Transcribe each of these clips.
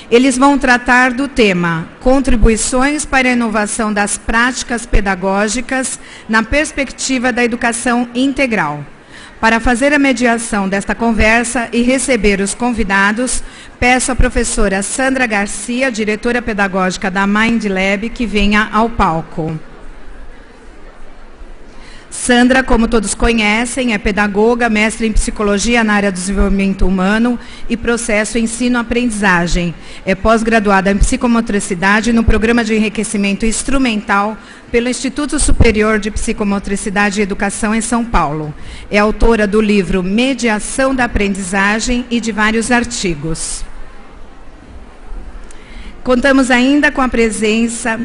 Eles vão tratar do tema Contribuições para a inovação das práticas pedagógicas na perspectiva da educação integral. Para fazer a mediação desta conversa e receber os convidados, peço à professora Sandra Garcia, diretora pedagógica da Mind Lab, que venha ao palco. Sandra, como todos conhecem, é pedagoga, mestre em psicologia na área do desenvolvimento humano e processo ensino-aprendizagem. É pós-graduada em psicomotricidade no programa de enriquecimento instrumental pelo Instituto Superior de Psicomotricidade e Educação em São Paulo. É autora do livro Mediação da Aprendizagem e de vários artigos. Contamos ainda com a presença,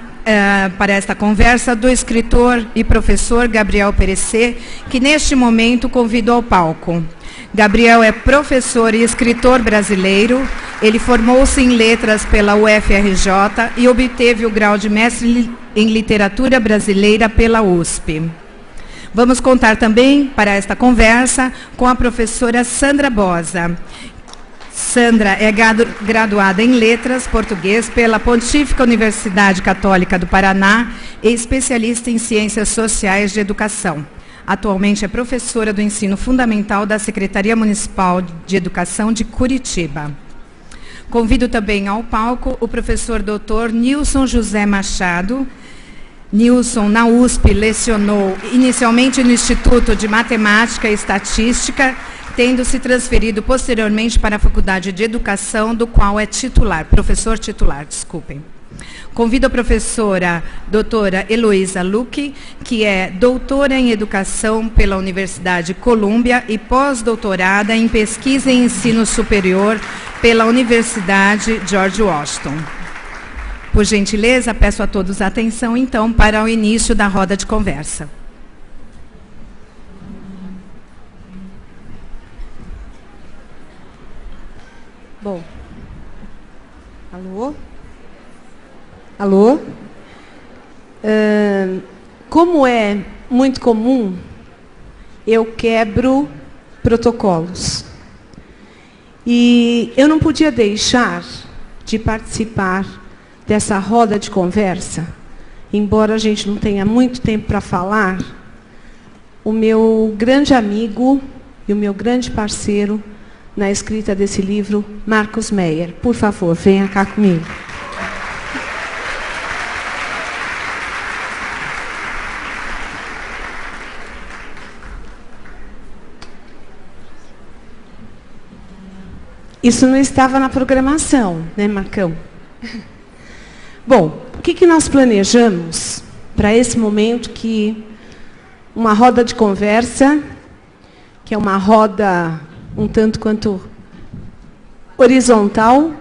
para esta conversa, do escritor e professor Gabriel Perecê, que neste momento convido ao palco. Gabriel é professor e escritor brasileiro. Ele formou-se em letras pela UFRJ e obteve o grau de mestre em literatura brasileira pela USP. Vamos contar também, para esta conversa, com a professora Sandra Bosa. Sandra é graduada em Letras Português pela Pontífica Universidade Católica do Paraná e especialista em Ciências Sociais de Educação. Atualmente é professora do ensino fundamental da Secretaria Municipal de Educação de Curitiba. Convido também ao palco o professor Dr. Nilson José Machado. Nilson, na USP, lecionou inicialmente no Instituto de Matemática e Estatística, tendo se transferido posteriormente para a Faculdade de Educação, do qual é titular, professor titular, desculpem. Convido a professora doutora Heloísa Luque, que é doutora em Educação pela Universidade Columbia e pós-doutorada em Pesquisa e Ensino Superior pela Universidade George Washington. Por gentileza, peço a todos a atenção, então, para o início da roda de conversa. Bom, alô? Alô? Como é muito comum, eu quebro protocolos. E eu não podia deixar de participar dessa roda de conversa, embora a gente não tenha muito tempo para falar. O meu grande amigo e o meu grande parceiro na escrita desse livro, Marcos Meyer. Por favor, venha cá comigo. Isso não estava na programação, né, Marcão? Bom, o que nós planejamos para esse momento, que uma roda de conversa, que é uma roda um tanto quanto horizontal,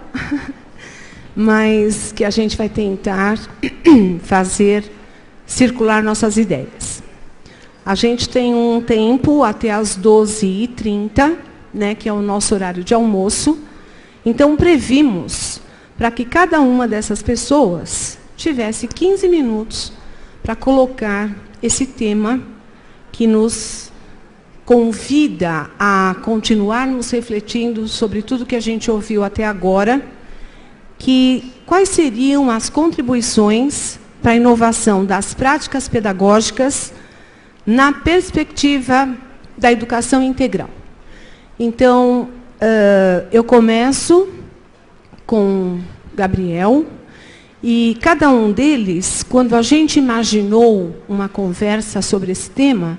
mas que a gente vai tentar fazer circular nossas ideias. A gente tem um tempo até às 12h30, né, que é o nosso horário de almoço. Então, previmos para que cada uma dessas pessoas tivesse 15 minutos para colocar esse tema que nos convida a continuarmos refletindo sobre tudo que a gente ouviu até agora, que quais seriam as contribuições para a inovação das práticas pedagógicas na perspectiva da educação integral. Então, eu começo com Gabriel, e cada um deles, quando a gente imaginou uma conversa sobre esse tema,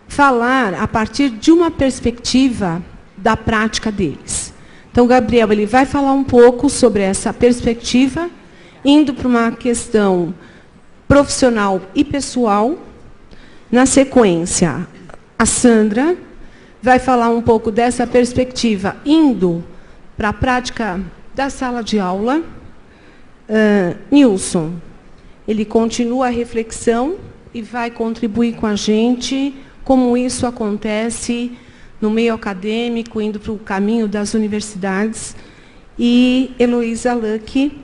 falar a partir de uma perspectiva da prática deles. Então, Gabriel, ele vai falar um pouco sobre essa perspectiva, indo para uma questão profissional e pessoal. Na sequência, a Sandra vai falar um pouco dessa perspectiva, indo para a prática da sala de aula. Nilson, ele continua a reflexão e vai contribuir com a gente como isso acontece no meio acadêmico, indo para o caminho das universidades. E Heloísa Luque,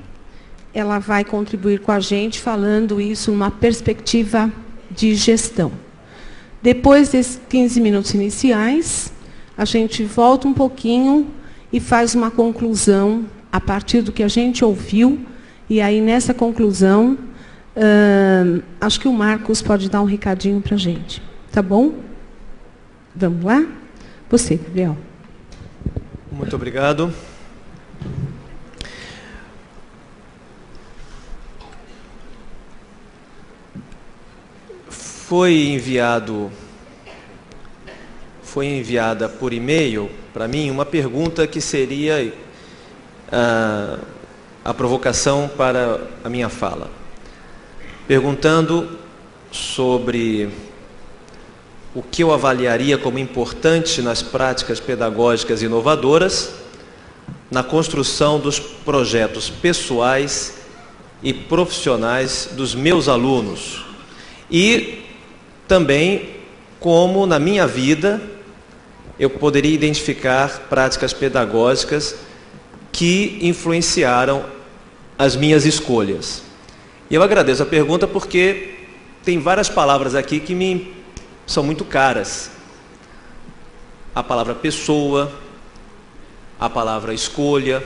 ela vai contribuir com a gente, falando isso numa perspectiva de gestão. Depois desses 15 minutos iniciais, a gente volta um pouquinho e faz uma conclusão a partir do que a gente ouviu, e aí nessa conclusão, acho que o Marcos pode dar um recadinho para a gente. Tá bom? Vamos lá? Você, Gabriel. Muito obrigado. Foi enviada por e-mail para mim uma pergunta que seria a provocação para a minha fala, perguntando sobre o que eu avaliaria como importante nas práticas pedagógicas inovadoras na construção dos projetos pessoais e profissionais dos meus alunos, e também como na minha vida eu poderia identificar práticas pedagógicas que influenciaram as minhas escolhas. E eu agradeço a pergunta porque tem várias palavras aqui que me são muito caras. A palavra pessoa, a palavra escolha,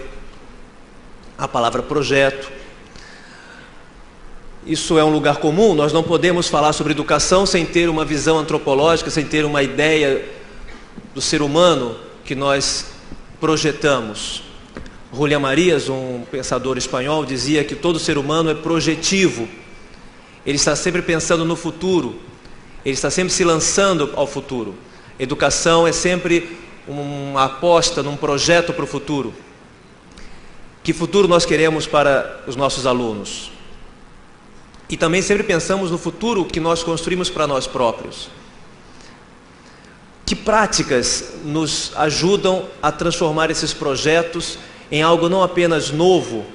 a palavra projeto. Isso é um lugar comum, nós não podemos falar sobre educação sem ter uma visão antropológica, sem ter uma ideia do ser humano que nós projetamos. Julián Marías, um pensador espanhol, dizia que todo ser humano é projetivo. Ele está sempre pensando no futuro, ele está sempre se lançando ao futuro. Educação é sempre uma aposta num projeto para o futuro. Que futuro nós queremos para os nossos alunos? E também sempre pensamos no futuro que nós construímos para nós próprios. Que práticas nos ajudam a transformar esses projetos em algo não apenas novo,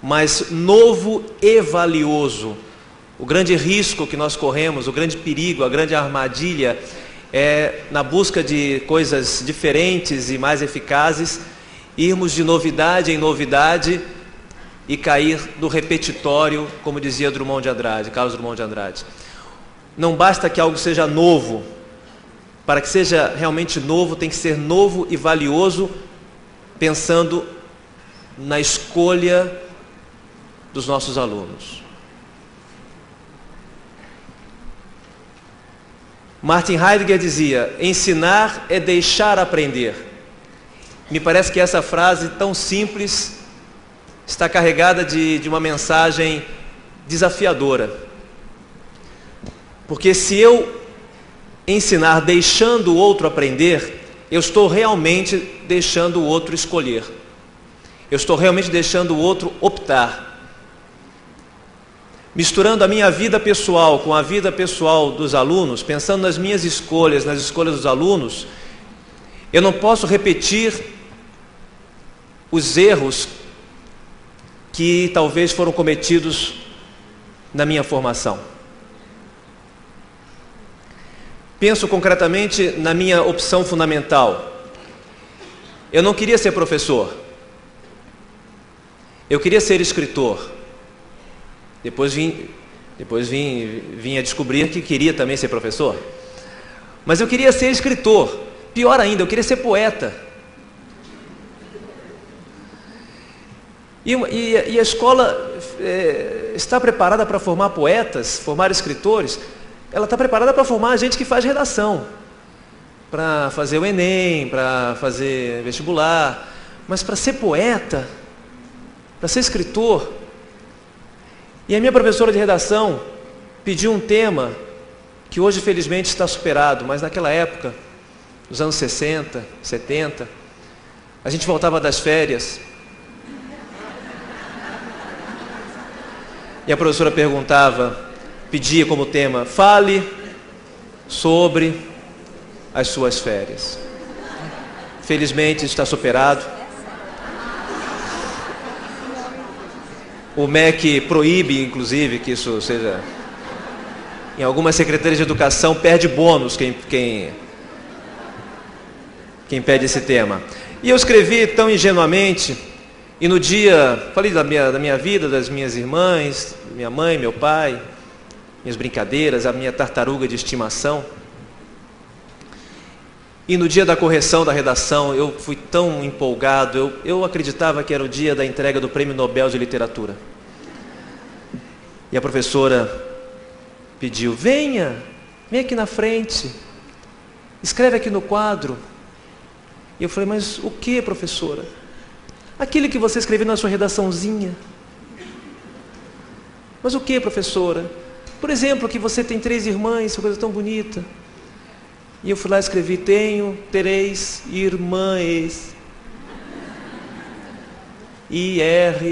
mas novo e valioso? O grande risco que nós corremos, o grande perigo, a grande armadilha é, na busca de coisas diferentes e mais eficazes, irmos de novidade em novidade e cair do repetitório, como dizia Drummond de Andrade, Carlos Drummond de Andrade. Não basta que algo seja novo. Para que seja realmente novo, tem que ser novo e valioso, pensando na escolha dos nossos alunos. Martin Heidegger dizia: ensinar é deixar aprender. Me parece que essa frase tão simples está carregada de uma mensagem desafiadora. Porque se eu ensinar deixando o outro aprender, eu estou realmente deixando o outro escolher. Eu estou realmente deixando o outro optar. Misturando a minha vida pessoal com a vida pessoal dos alunos, pensando nas minhas escolhas, nas escolhas dos alunos, eu não posso repetir os erros que talvez foram cometidos na minha formação. Penso concretamente na minha opção fundamental. Eu não queria ser professor. Eu queria ser escritor. Depois vim a descobrir que queria também ser professor. Mas eu queria ser escritor. Pior ainda, eu queria ser poeta. E a escola está preparada para formar poetas, formar escritores? Ela está preparada para formar gente que faz redação, para fazer o Enem, para fazer vestibular, mas para ser poeta, para ser escritor. E a minha professora de redação pediu um tema que hoje felizmente está superado, mas naquela época, nos anos 60, 70, a gente voltava das férias e a professora pedia como tema: fale sobre as suas férias. Felizmente está superado. O MEC proíbe, inclusive, que isso seja... Em algumas secretarias de educação perde bônus quem pede esse tema. E eu escrevi tão ingenuamente, e no dia, falei da minha vida, das minhas irmãs, minha mãe, meu pai, minhas brincadeiras, a minha tartaruga de estimação. E no dia da correção da redação, eu fui tão empolgado, eu acreditava que era o dia da entrega do Prêmio Nobel de Literatura. E a professora pediu, vem aqui na frente, escreve aqui no quadro. E eu falei, mas o que, professora? Aquilo que você escreveu na sua redaçãozinha. Mas o que, professora? Por exemplo, que você tem 3 irmãs, uma coisa tão bonita. E eu fui lá e escrevi, tereis irmãs. I-R-M-A-E-S,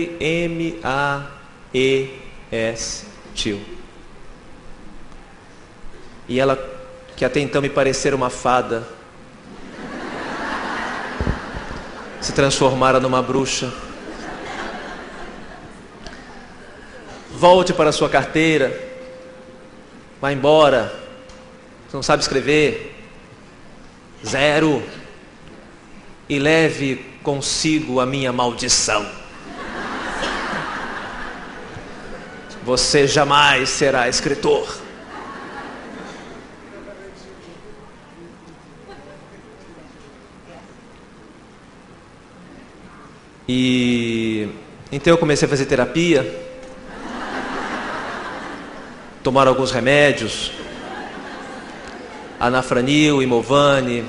tio. E ela, que até então me parecera uma fada, se transformara numa bruxa. Volte para a sua carteira. Vá embora. Você não sabe escrever. 0. E leve consigo a minha maldição. Você jamais será escritor. E então eu comecei a fazer terapia, tomar alguns remédios, Anafranil, Imovane,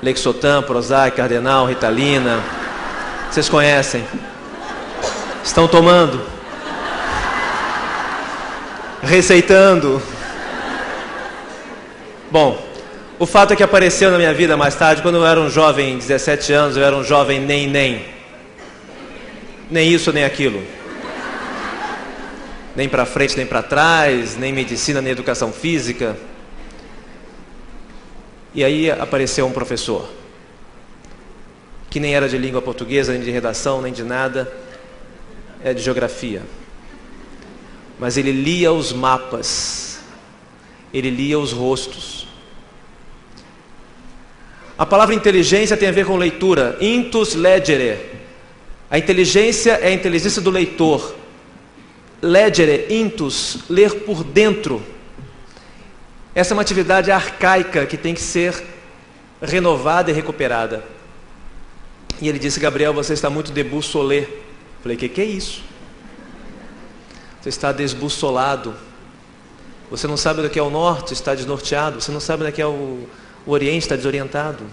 Lexotan, Prozac, Cardenal, Ritalina. Vocês conhecem? Estão tomando? Receitando? Bom, o fato é que apareceu na minha vida mais tarde, quando eu era um jovem, 17 anos, eu era um jovem nem isso nem aquilo. Nem para frente, nem para trás, nem medicina, nem educação física. E aí apareceu um professor, que nem era de língua portuguesa, nem de redação, nem de nada, é de geografia. Mas ele lia os mapas, ele lia os rostos. A palavra inteligência tem a ver com leitura, intus legere. A inteligência é a inteligência do leitor. Legere, intus, ler por dentro. Essa é uma atividade arcaica que tem que ser renovada e recuperada. E ele disse, Gabriel, você está muito debussolé. Falei, que é isso? Você está desbussolado. Você não sabe do que é o norte, está desnorteado. Você não sabe do que é o oriente, está desorientado.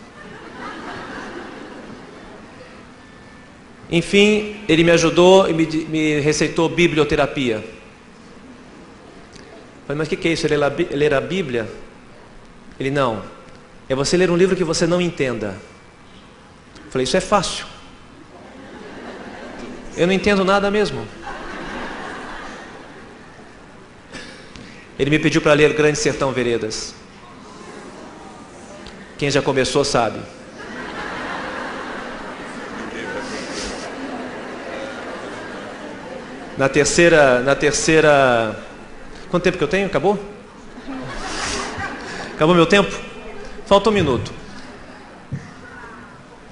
Enfim, ele me ajudou e me receitou biblioterapia. Falei, mas o que é isso? Ler a Bíblia? Ele, não. É você ler um livro que você não entenda. Falei, isso é fácil. Eu não entendo nada mesmo. Ele me pediu para ler Grande Sertão Veredas. Quem já começou sabe. Na terceira... Quanto tempo que eu tenho? Acabou? Acabou meu tempo? Falta 1 minuto.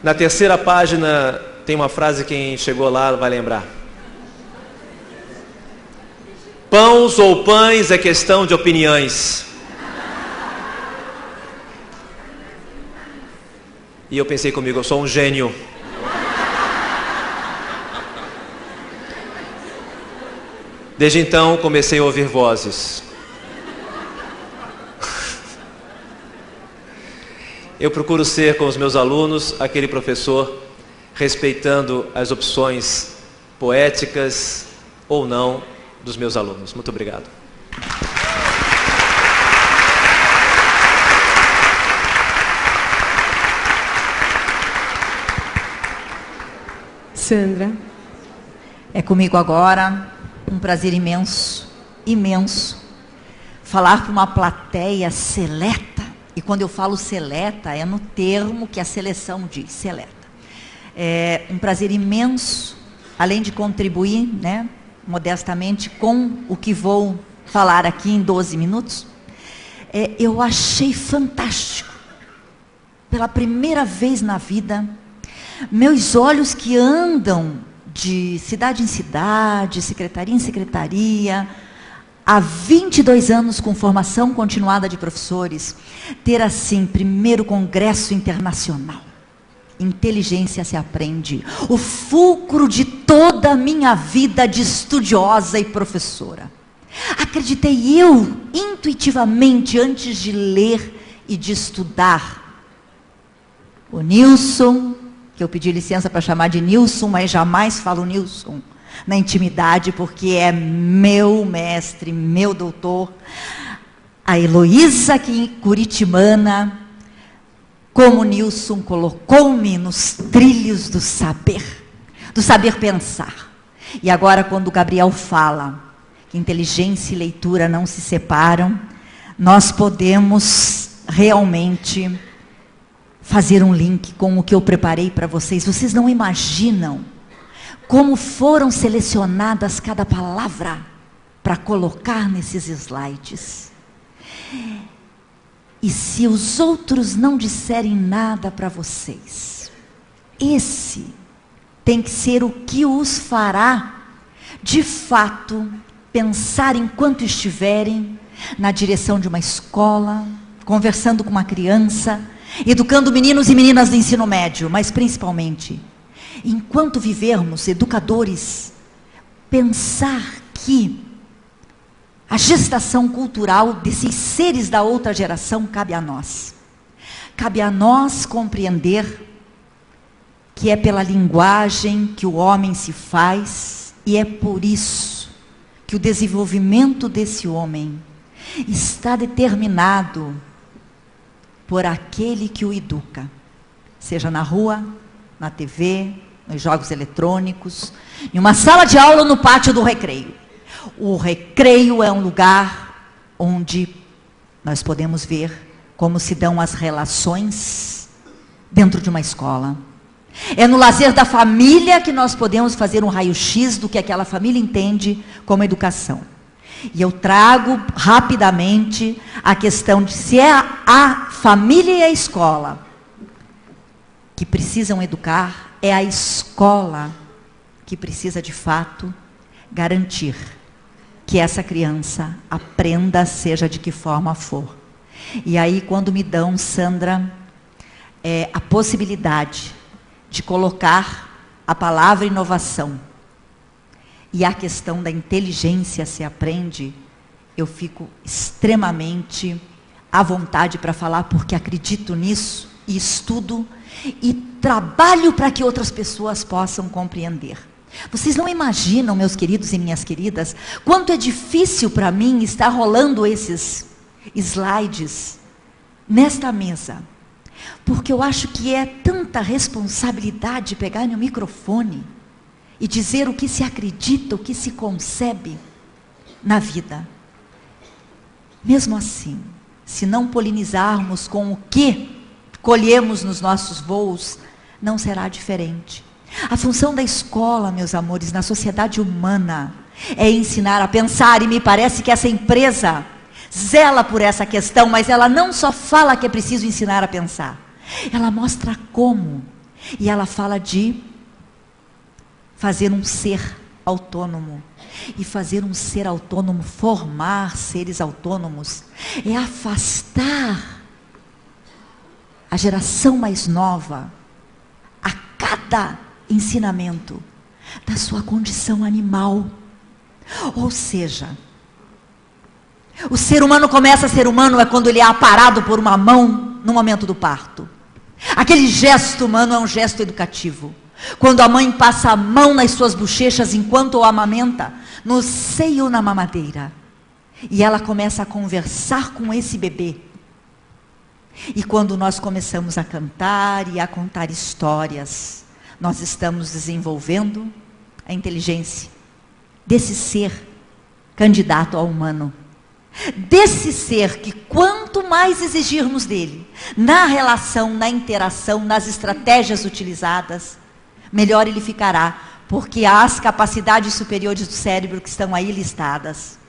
Na terceira página tem uma frase, quem chegou lá vai lembrar. Pães ou pães é questão de opiniões. E eu pensei comigo, eu sou um gênio. Desde então comecei a ouvir vozes. Eu procuro ser com os meus alunos aquele professor respeitando as opções poéticas ou não dos meus alunos. Muito obrigado. Sandra. É comigo agora. Um prazer imenso, imenso, falar para uma plateia seleta, e quando eu falo seleta, é no termo que a seleção diz, seleta. É um prazer imenso, além de contribuir, né, modestamente, com o que vou falar aqui em 12 minutos, eu achei fantástico, pela primeira vez na vida, meus olhos que andam de cidade em cidade, secretaria em secretaria, há 22 anos com formação continuada de professores, ter assim, primeiro congresso internacional. Inteligência se aprende, o fulcro de toda a minha vida de estudiosa e professora. Acreditei eu, intuitivamente, antes de ler e de estudar. O Nilson, que eu pedi licença para chamar de Nilson, mas jamais falo Nilson na intimidade, porque é meu mestre, meu doutor. A Heloísa, que curitibana, como Nilson colocou-me nos trilhos do saber pensar. E agora, quando o Gabriel fala que inteligência e leitura não se separam, nós podemos realmente fazer um link com o que eu preparei para vocês. Vocês não imaginam como foram selecionadas cada palavra para colocar nesses slides. E se os outros não disserem nada para vocês, esse tem que ser o que os fará, de fato, pensar enquanto estiverem na direção de uma escola, conversando com uma criança, educando meninos e meninas do ensino médio, mas principalmente, enquanto vivermos educadores, pensar que a gestação cultural desses seres da outra geração cabe a nós. Cabe a nós compreender que é pela linguagem que o homem se faz, e é por isso que o desenvolvimento desse homem está determinado por aquele que o educa, seja na rua, na TV, nos jogos eletrônicos, em uma sala de aula ou no pátio do recreio. O recreio é um lugar onde nós podemos ver como se dão as relações dentro de uma escola. É no lazer da família que nós podemos fazer um raio-x do que aquela família entende como educação. E eu trago rapidamente a questão de se é a família e a escola que precisam educar, é a escola que precisa de fato garantir que essa criança aprenda, seja de que forma for. E aí, quando me dão, Sandra, a possibilidade de colocar a palavra inovação e a questão da inteligência se aprende, eu fico extremamente à vontade para falar, porque acredito nisso, e estudo, e trabalho para que outras pessoas possam compreender. Vocês não imaginam, meus queridos e minhas queridas, quanto é difícil para mim estar rolando esses slides nesta mesa. Porque eu acho que é tanta responsabilidade pegar no microfone e dizer o que se acredita, o que se concebe na vida. Mesmo assim, se não polinizarmos com o que colhemos nos nossos voos, não será diferente. A função da escola, meus amores, na sociedade humana, é ensinar a pensar, e me parece que essa empresa zela por essa questão, mas ela não só fala que é preciso ensinar a pensar, ela mostra como, e ela fala de fazer um ser autônomo, e fazer um ser autônomo, formar seres autônomos, é afastar a geração mais nova, a cada ensinamento, da sua condição animal. Ou seja, o ser humano começa a ser humano quando ele é aparado por uma mão no momento do parto. Aquele gesto humano é um gesto educativo. Quando a mãe passa a mão nas suas bochechas enquanto o amamenta, no seio ou na mamadeira, e ela começa a conversar com esse bebê. E quando nós começamos a cantar e a contar histórias, nós estamos desenvolvendo a inteligência desse ser candidato ao humano. Desse ser que, quanto mais exigirmos dele, na relação, na interação, nas estratégias utilizadas, melhor ele ficará, porque as capacidades superiores do cérebro que estão aí listadas,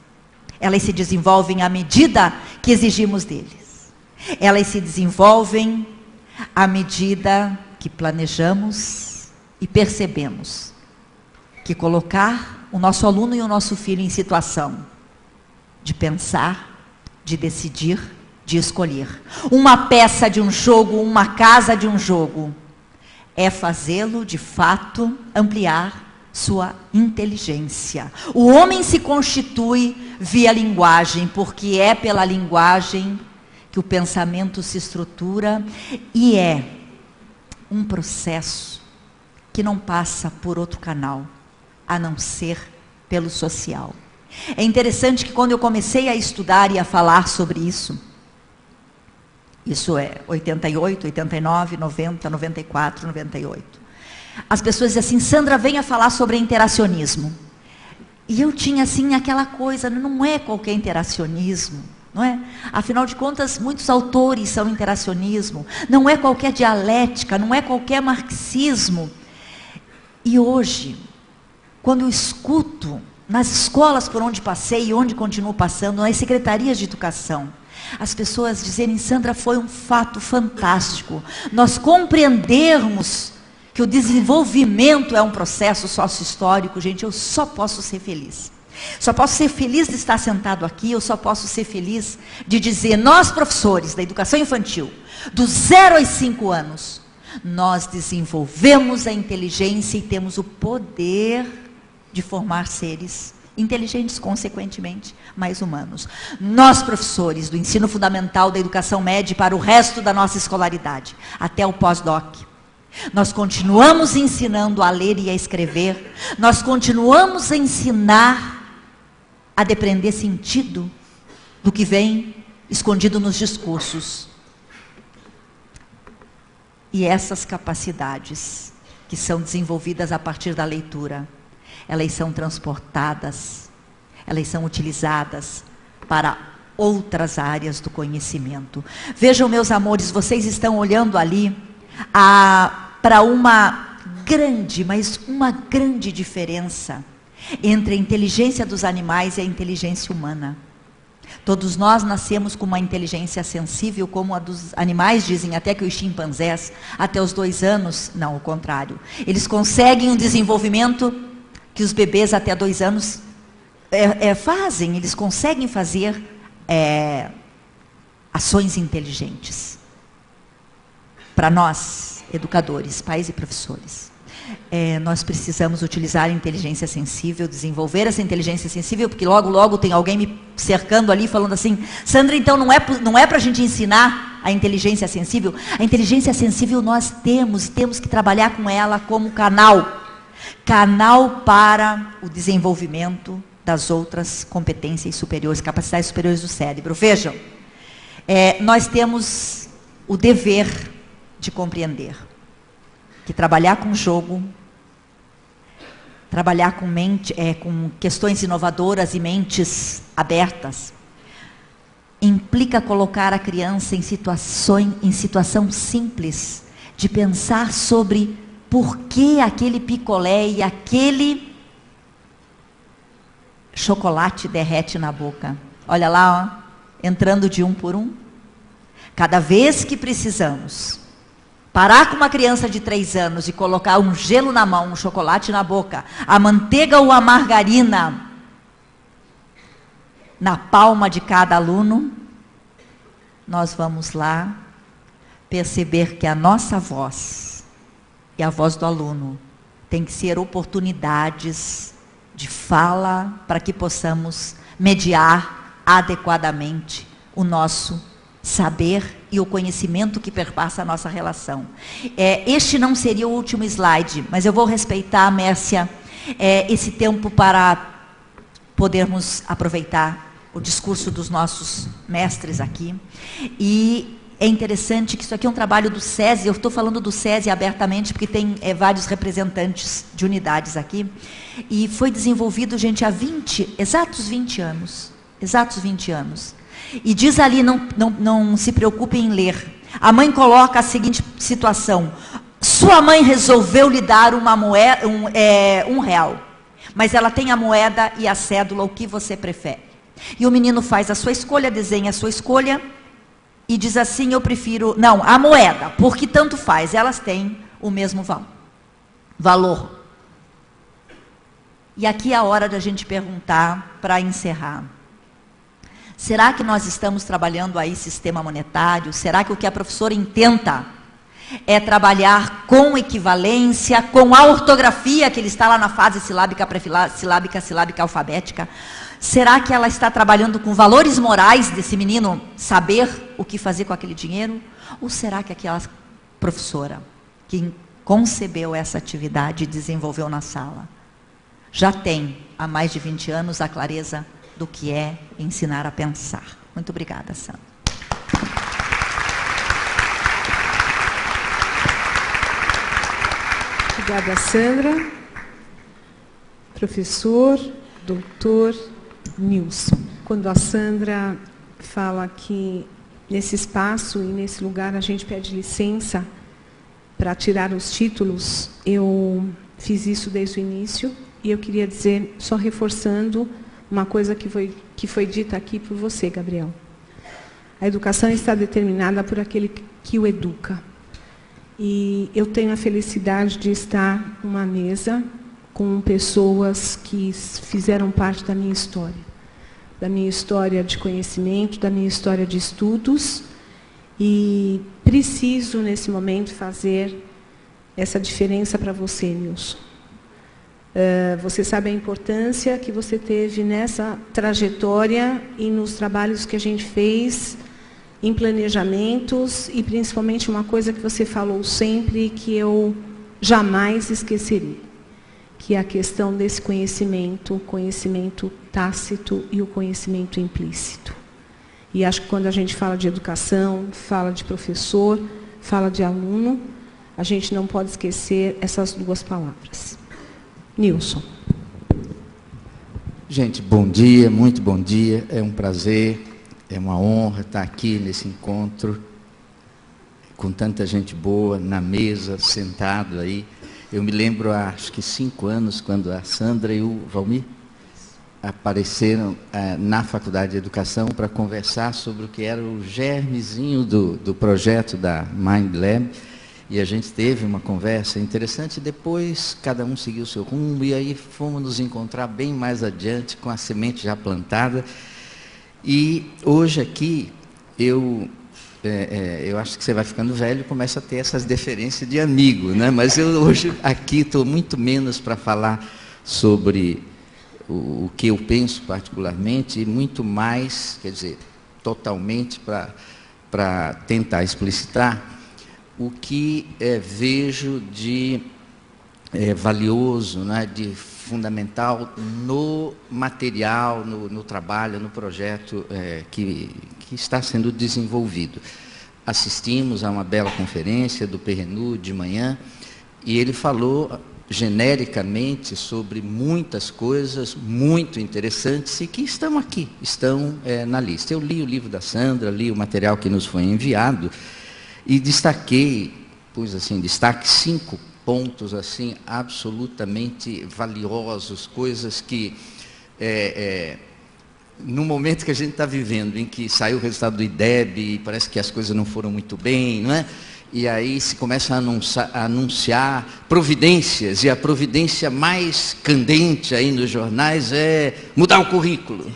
elas se desenvolvem à medida que exigimos deles. Elas se desenvolvem à medida que planejamos e percebemos que colocar o nosso aluno e o nosso filho em situação de pensar, de decidir, de escolher. Uma peça de um jogo, uma casa de um jogo, é fazê-lo, de fato, ampliar sua inteligência. O homem se constitui via linguagem, porque é pela linguagem que o pensamento se estrutura, e é um processo que não passa por outro canal, a não ser pelo social. É interessante que quando eu comecei a estudar e a falar sobre isso é 88, 89, 90, 94, 98. As pessoas dizem assim, Sandra, venha falar sobre interacionismo. E eu tinha assim aquela coisa, não é qualquer interacionismo, não é? Afinal de contas, muitos autores são interacionismo, não é qualquer dialética, não é qualquer marxismo. E hoje, quando eu escuto nas escolas por onde passei e onde continuo passando, nas secretarias de educação, as pessoas dizerem, Sandra, foi um fato fantástico nós compreendermos que o desenvolvimento é um processo sócio-histórico. Gente, eu só posso ser feliz. Só posso ser feliz de estar sentado aqui, eu só posso ser feliz de dizer, nós professores da educação infantil, dos 0 aos 5 anos, nós desenvolvemos a inteligência e temos o poder de formar seres inteligentes, consequentemente, mais humanos. Nós, professores do ensino fundamental, da educação média, para o resto da nossa escolaridade, até o pós-doc, nós continuamos ensinando a ler e a escrever, nós continuamos a ensinar a depreender sentido do que vem escondido nos discursos. E essas capacidades que são desenvolvidas a partir da leitura, elas são transportadas, elas são utilizadas para outras áreas do conhecimento. Vejam, meus amores, vocês estão olhando ali para uma grande, mas uma grande diferença entre a inteligência dos animais e a inteligência humana. Todos nós nascemos com uma inteligência sensível, como a dos animais, dizem até que os chimpanzés, até os 2 anos, não, o contrário. Eles conseguem um desenvolvimento que os bebês até 2 anos fazem, eles conseguem fazer ações inteligentes. Para nós, educadores, pais e professores, nós precisamos utilizar a inteligência sensível, desenvolver essa inteligência sensível, porque logo, logo tem alguém me cercando ali, falando assim, Sandra, então não é para a gente ensinar a inteligência sensível? A inteligência sensível nós temos que trabalhar com ela como canal para o desenvolvimento das outras competências superiores, capacidades superiores do cérebro. Vejam, nós temos o dever de compreender que trabalhar com jogo, trabalhar com com questões inovadoras e mentes abertas, implica colocar a criança em situação simples, de pensar sobre por que aquele picolé e aquele chocolate derrete na boca. Olha lá, ó, entrando de um por um. Cada vez que precisamos parar com uma criança de 3 anos e colocar um gelo na mão, um chocolate na boca, a manteiga ou a margarina na palma de cada aluno, nós vamos lá perceber que a nossa voz e a voz do aluno tem que ser oportunidades de fala para que possamos mediar adequadamente o nosso saber e o conhecimento que perpassa a nossa relação. Este não seria o último slide, mas eu vou respeitar, Mércia, esse tempo para podermos aproveitar o discurso dos nossos mestres aqui. E é interessante que isso aqui é um trabalho do SESI, eu estou falando do SESI abertamente, porque tem vários representantes de unidades aqui, e foi desenvolvido, gente, há exatos 20 anos. E diz ali, não se preocupem em ler. A mãe coloca a seguinte situação: sua mãe resolveu lhe dar uma moeda, um real, mas ela tem a moeda e a cédula, o que você prefere? E o menino faz a sua escolha, desenha a sua escolha, e diz assim, eu prefiro, não, a moeda, porque tanto faz, elas têm o mesmo valor. E aqui é a hora da gente perguntar, para encerrar. Será que nós estamos trabalhando aí sistema monetário? Será que o que a professora intenta é trabalhar com equivalência, com a ortografia, que ele está lá na fase silábica, pré-silábica, silábica alfabética? Será que ela está trabalhando com valores morais desse menino saber o que fazer com aquele dinheiro? Ou será que aquela professora que concebeu essa atividade e desenvolveu na sala já tem, há mais de 20 anos, a clareza do que é ensinar a pensar? Muito obrigada, Sandra. Obrigada, Sandra. Professor, doutor Nilson. Quando a Sandra fala que nesse espaço e nesse lugar a gente pede licença para tirar os títulos, eu fiz isso desde o início e eu queria dizer, só reforçando uma coisa que foi dita aqui por você, Gabriel. A educação está determinada por aquele que o educa. E eu tenho a felicidade de estar numa mesa com pessoas que fizeram parte da minha história de conhecimento, da minha história de estudos, e preciso, nesse momento, fazer essa diferença para você, Nilson. Você sabe a importância que você teve nessa trajetória e nos trabalhos que a gente fez em planejamentos, e principalmente uma coisa que você falou sempre, que eu jamais esquecerei, que é a questão desse conhecimento, o conhecimento tácito e o conhecimento implícito. E acho que quando a gente fala de educação, fala de professor, fala de aluno, a gente não pode esquecer essas duas palavras. Nilson. Gente, bom dia, muito bom dia, é um prazer. É uma honra estar aqui nesse encontro, com tanta gente boa, na mesa, sentado aí. Eu me lembro, acho que 5 anos, quando a Sandra e o Valmir apareceram na Faculdade de Educação para conversar sobre o que era o germezinho do projeto da Mind Lab. E a gente teve uma conversa interessante, depois cada um seguiu o seu rumo, e aí fomos nos encontrar bem mais adiante, com a semente já plantada. E hoje aqui, eu acho que você vai ficando velho e começa a ter essas deferências de amigo, né? Mas eu hoje aqui estou muito menos para falar sobre o que eu penso particularmente, e muito mais, quer dizer, totalmente para tentar explicitar o que vejo de valioso, né, de fundamental no material, no trabalho, no projeto que está sendo desenvolvido. Assistimos a uma bela conferência do Perrenu de manhã, e ele falou genericamente sobre muitas coisas muito interessantes e que estão aqui, estão na lista. Eu li o livro da Sandra, li o material que nos foi enviado e destaquei, pus assim, destaque 5 pontos assim absolutamente valiosos, coisas que no momento que a gente está vivendo, em que saiu o resultado do IDEB e parece que as coisas não foram muito bem, não é? E aí se começa a anunciar providências, e a providência mais candente aí nos jornais é mudar o currículo.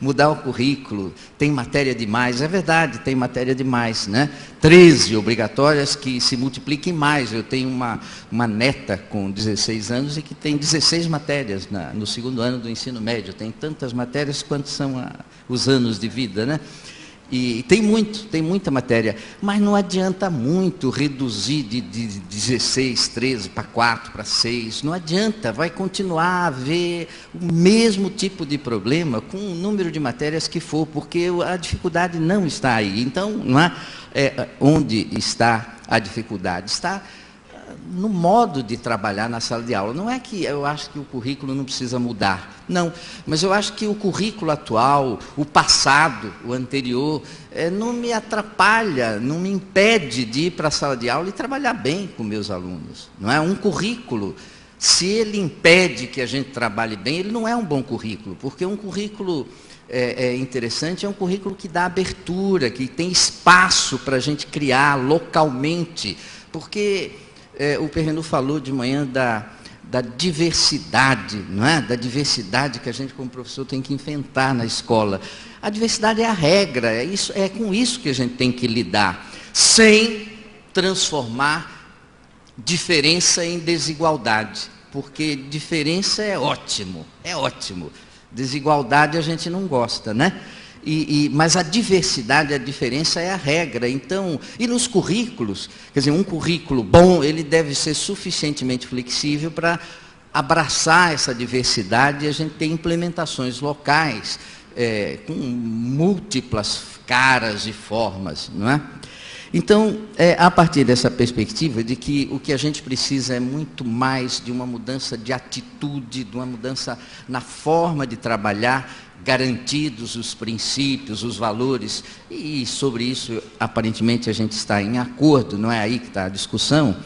Mudar o currículo, tem matéria demais, é verdade, tem matéria demais, né? 13 obrigatórias que se multipliquem mais. Eu tenho uma neta com 16 anos e que tem 16 matérias no 2º ano do ensino médio. Tem tantas matérias quanto são os anos de vida, né? E tem muita matéria, mas não adianta muito reduzir de 16, 13 para 4, para 6, não adianta, vai continuar a haver o mesmo tipo de problema com o número de matérias que for, porque a dificuldade não está aí. Então, não é, onde está a dificuldade? Está no modo de trabalhar na sala de aula. Não é que eu acho que o currículo não precisa mudar, não, mas eu acho que o currículo atual, o passado, o anterior, não me atrapalha, não me impede de ir para a sala de aula e trabalhar bem com meus alunos. Não é um currículo, se ele impede que a gente trabalhe bem, ele não é um bom currículo, porque um currículo interessante é um currículo que dá abertura, que tem espaço para a gente criar localmente, porque o Perrenu falou de manhã da diversidade, não é? Da diversidade que a gente como professor tem que enfrentar na escola. A diversidade é a regra, é com isso que a gente tem que lidar, sem transformar diferença em desigualdade, porque diferença é ótimo, desigualdade a gente não gosta, né? Mas a diversidade, a diferença é a regra. Então, e nos currículos, quer dizer, um currículo bom, ele deve ser suficientemente flexível para abraçar essa diversidade e a gente ter implementações locais com múltiplas caras e formas, não é? Então, a partir dessa perspectiva de que o que a gente precisa é muito mais de uma mudança de atitude, de uma mudança na forma de trabalhar, garantidos os princípios, os valores, e sobre isso, aparentemente, a gente está em acordo, não é aí que está a discussão.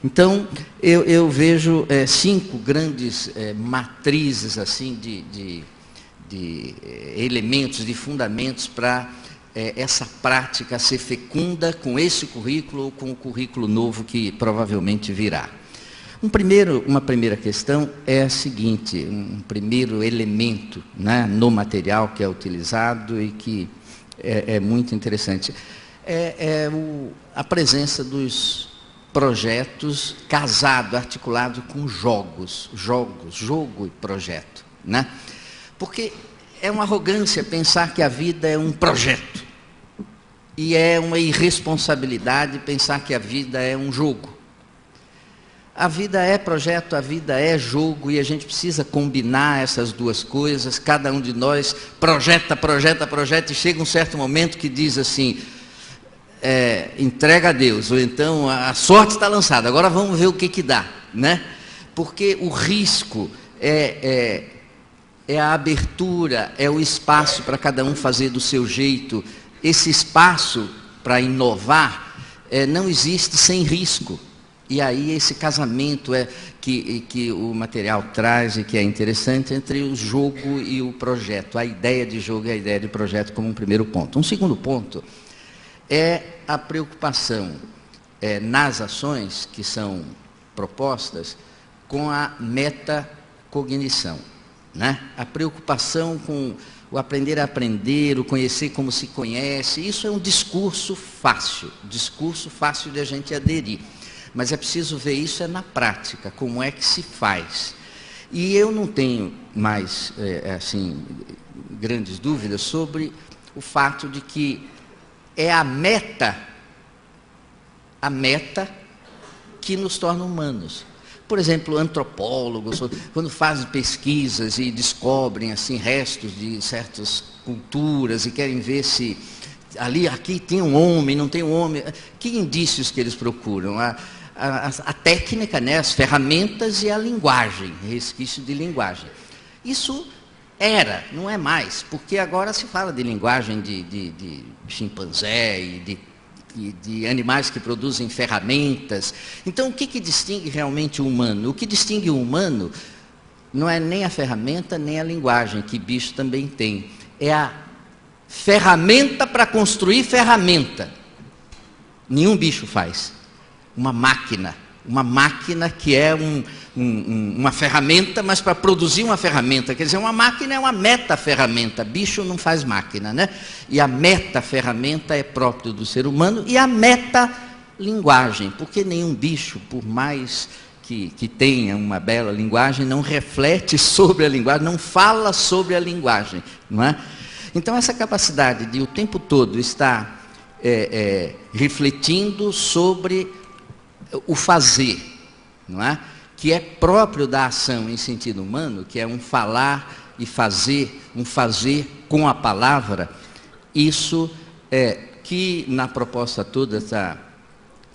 Então, eu vejo 5 grandes matrizes assim, de elementos, de fundamentos para essa prática ser fecunda com esse currículo ou com o currículo novo que provavelmente virá. Uma primeira questão é a seguinte, um primeiro elemento, né, no material que é utilizado e que é muito interessante, a presença dos projetos casado, articulado com jogo e projeto, né? Porque é uma arrogância pensar que a vida é um projeto e é uma irresponsabilidade pensar que a vida é um jogo. A vida é projeto, a vida é jogo e a gente precisa combinar essas duas coisas. Cada um de nós projeta e chega um certo momento que diz assim, entrega a Deus, ou então a sorte está lançada, agora vamos ver o que dá, né? Porque o risco é a abertura, é o espaço para cada um fazer do seu jeito. Esse espaço para inovar não existe sem risco. E aí esse casamento que o material traz e que é interessante entre o jogo e o projeto, a ideia de jogo e a ideia de projeto como um primeiro ponto. Um segundo ponto é a preocupação nas ações que são propostas com a metacognição, né? A preocupação com o aprender a aprender, o conhecer como se conhece, isso é um discurso fácil de a gente aderir. Mas é preciso ver isso na prática, como é que se faz. E eu não tenho mais, assim, grandes dúvidas sobre o fato de que é a meta que nos torna humanos. Por exemplo, antropólogos, quando fazem pesquisas e descobrem assim, restos de certas culturas e querem ver se aqui tem um homem, não tem um homem, que indícios que eles procuram? A técnica, né, as ferramentas e a linguagem, resquício de linguagem. Isso não é mais, porque agora se fala de linguagem de chimpanzé e de animais que produzem ferramentas. Então, o que distingue realmente o humano? O que distingue o humano não é nem a ferramenta, nem a linguagem, que bicho também tem. É a ferramenta para construir ferramenta. Nenhum bicho faz. Uma máquina que é uma ferramenta, mas para produzir uma ferramenta. Quer dizer, uma máquina é uma meta-ferramenta, bicho não faz máquina, né? E a meta-ferramenta é próprio do ser humano e a meta-linguagem, porque nenhum bicho, por mais que tenha uma bela linguagem, não reflete sobre a linguagem, não fala sobre a linguagem, não é? Então, essa capacidade de o tempo todo estar refletindo sobre o fazer, não é? Que é próprio da ação em sentido humano, que é um falar e fazer, um fazer com a palavra, isso que na proposta toda está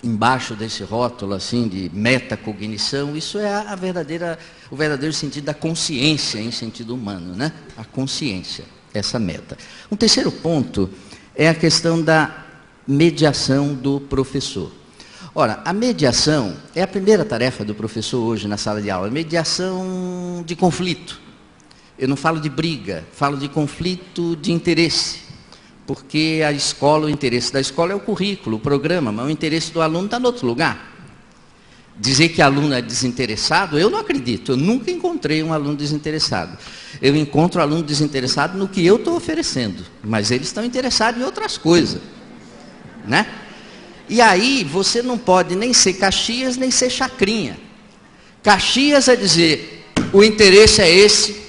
embaixo desse rótulo assim de metacognição, isso é o verdadeiro sentido da consciência em sentido humano, né? A consciência, essa meta. Um terceiro ponto é a questão da mediação do professor. Ora, a mediação é a primeira tarefa do professor hoje na sala de aula, mediação de conflito. Eu não falo de briga, falo de conflito de interesse, porque a escola, o interesse da escola é o currículo, o programa, mas o interesse do aluno está em outro lugar. Dizer que aluno é desinteressado, eu não acredito. Eu nunca encontrei um aluno desinteressado. Eu encontro aluno desinteressado no que eu estou oferecendo, mas eles estão interessados em outras coisas, né? E aí você não pode nem ser Caxias, nem ser Chacrinha. Caxias é dizer, o interesse é esse,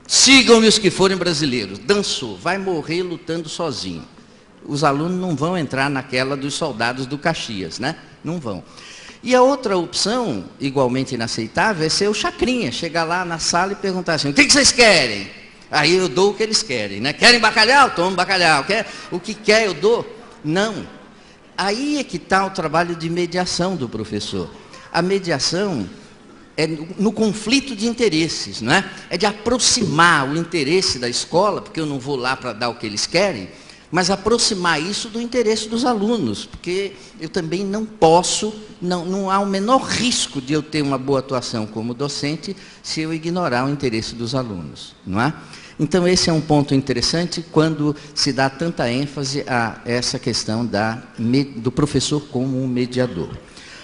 sigam-me os que forem brasileiros. Dançou, vai morrer lutando sozinho. Os alunos não vão entrar naquela dos soldados do Caxias, né? Não vão. E a outra opção, igualmente inaceitável, é ser o Chacrinha, chegar lá na sala e perguntar assim, o que vocês querem? Aí eu dou o que eles querem, né? Querem bacalhau? Toma bacalhau. O que quer eu dou? Não. Aí é que está o trabalho de mediação do professor. A mediação é no conflito de interesses, não é? É de aproximar o interesse da escola, porque eu não vou lá para dar o que eles querem, mas aproximar isso do interesse dos alunos, porque eu também não posso, não há o menor risco de eu ter uma boa atuação como docente se eu ignorar o interesse dos alunos, não é? Então esse é um ponto interessante quando se dá tanta ênfase a essa questão do professor como um mediador.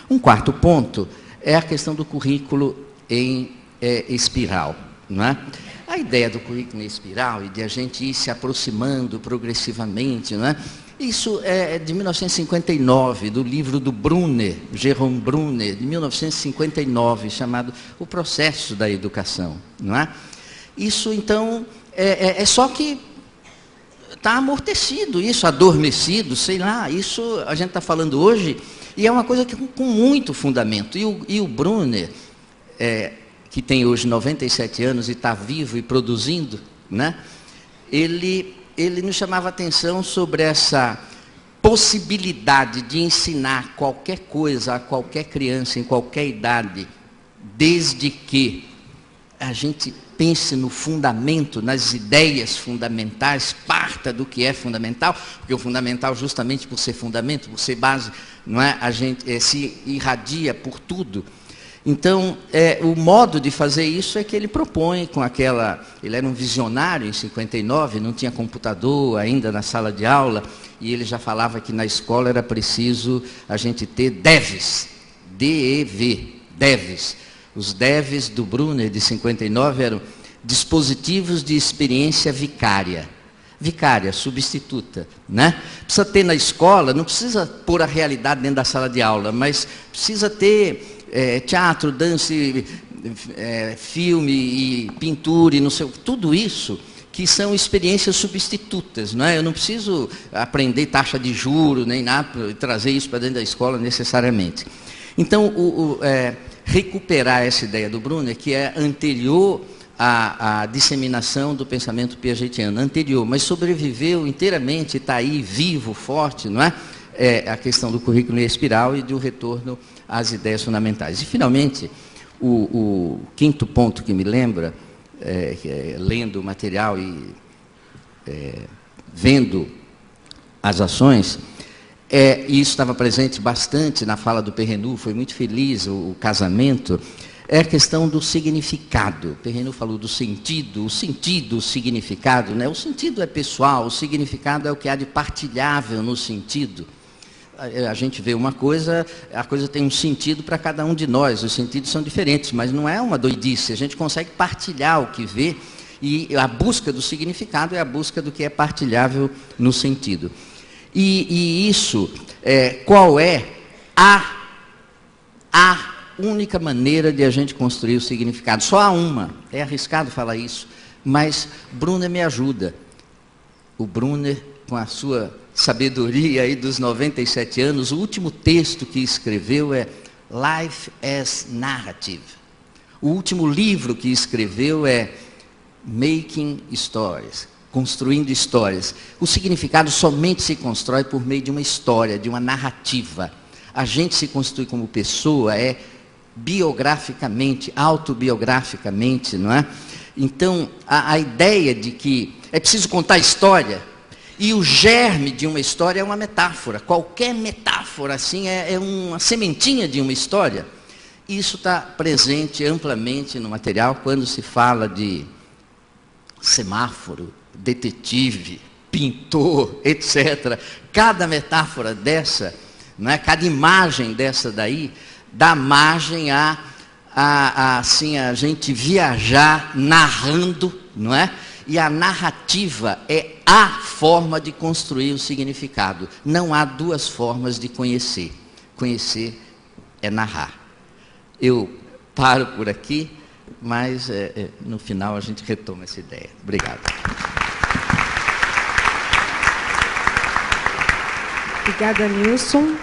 Um quarto ponto é a questão do currículo em espiral, não é? A ideia do currículo em espiral e de a gente ir se aproximando progressivamente, não é? Isso é de 1959, do livro do Brunner, Jerome Brunner, de 1959, chamado O Processo da Educação, não é? Isso, então, é só que está amortecido, isso, adormecido, sei lá, isso a gente está falando hoje, e é uma coisa que, com muito fundamento. E o Brunner, que tem hoje 97 anos e está vivo e produzindo, né? Ele nos chamava a atenção sobre essa possibilidade de ensinar qualquer coisa a qualquer criança, em qualquer idade, desde que a gente pense no fundamento, nas ideias fundamentais, parta do que é fundamental, porque o fundamental, justamente por ser fundamento, por ser base, não é? A gente se irradia por tudo. Então, o modo de fazer isso é que ele propõe com aquela... Ele era um visionário em 59, não tinha computador ainda na sala de aula, e ele já falava que na escola era preciso a gente ter DEVs, D-E-V, DEVs. Os DEVs do Brunner, de 59, eram dispositivos de experiência vicária. Vicária, substituta, né? Precisa ter na escola, não precisa pôr a realidade dentro da sala de aula, mas precisa ter teatro, dança, filme e pintura e não sei, tudo isso que são experiências substitutas, não é? Eu não preciso aprender taxa de juros, nem nada, trazer isso para dentro da escola necessariamente. Então, recuperar essa ideia do Brunner, que é anterior à disseminação do pensamento piagetiano, anterior, mas sobreviveu inteiramente, está aí vivo, forte, não é? A questão do currículo em espiral e do retorno às ideias fundamentais. E, finalmente, o quinto ponto que me lembra, lendo o material e vendo as ações, e isso estava presente bastante na fala do Perrenu, foi muito feliz o casamento, é a questão do significado. O Perrenu falou do sentido, o significado, né? O sentido é pessoal, o significado é o que há de partilhável no sentido. A gente vê uma coisa, a coisa tem um sentido para cada um de nós, os sentidos são diferentes, mas não é uma doidice, a gente consegue partilhar o que vê, e a busca do significado é a busca do que é partilhável no sentido. E isso, qual é a única maneira de a gente construir o significado? Só há uma, é arriscado falar isso, mas Brunner me ajuda. O Brunner, com a sua sabedoria aí dos 97 anos, o último texto que escreveu é Life as Narrative. O último livro que escreveu é Making Stories, construindo histórias. O significado somente se constrói por meio de uma história, de uma narrativa. A gente se constitui como pessoa, biograficamente, autobiograficamente, não é? Então, a ideia de que é preciso contar história, e o germe de uma história é uma metáfora. Qualquer metáfora, assim, é uma sementinha de uma história. Isso está presente amplamente no material quando se fala de semáforo, detetive, pintor, etc. Cada metáfora dessa, não é? Cada imagem dessa daí, dá margem assim, a gente viajar narrando, não é? E a narrativa é a forma de construir o significado. Não há duas formas de conhecer. Conhecer é narrar. Eu paro por aqui, mas no final a gente retoma essa ideia. Obrigado. Obrigada, Nilson.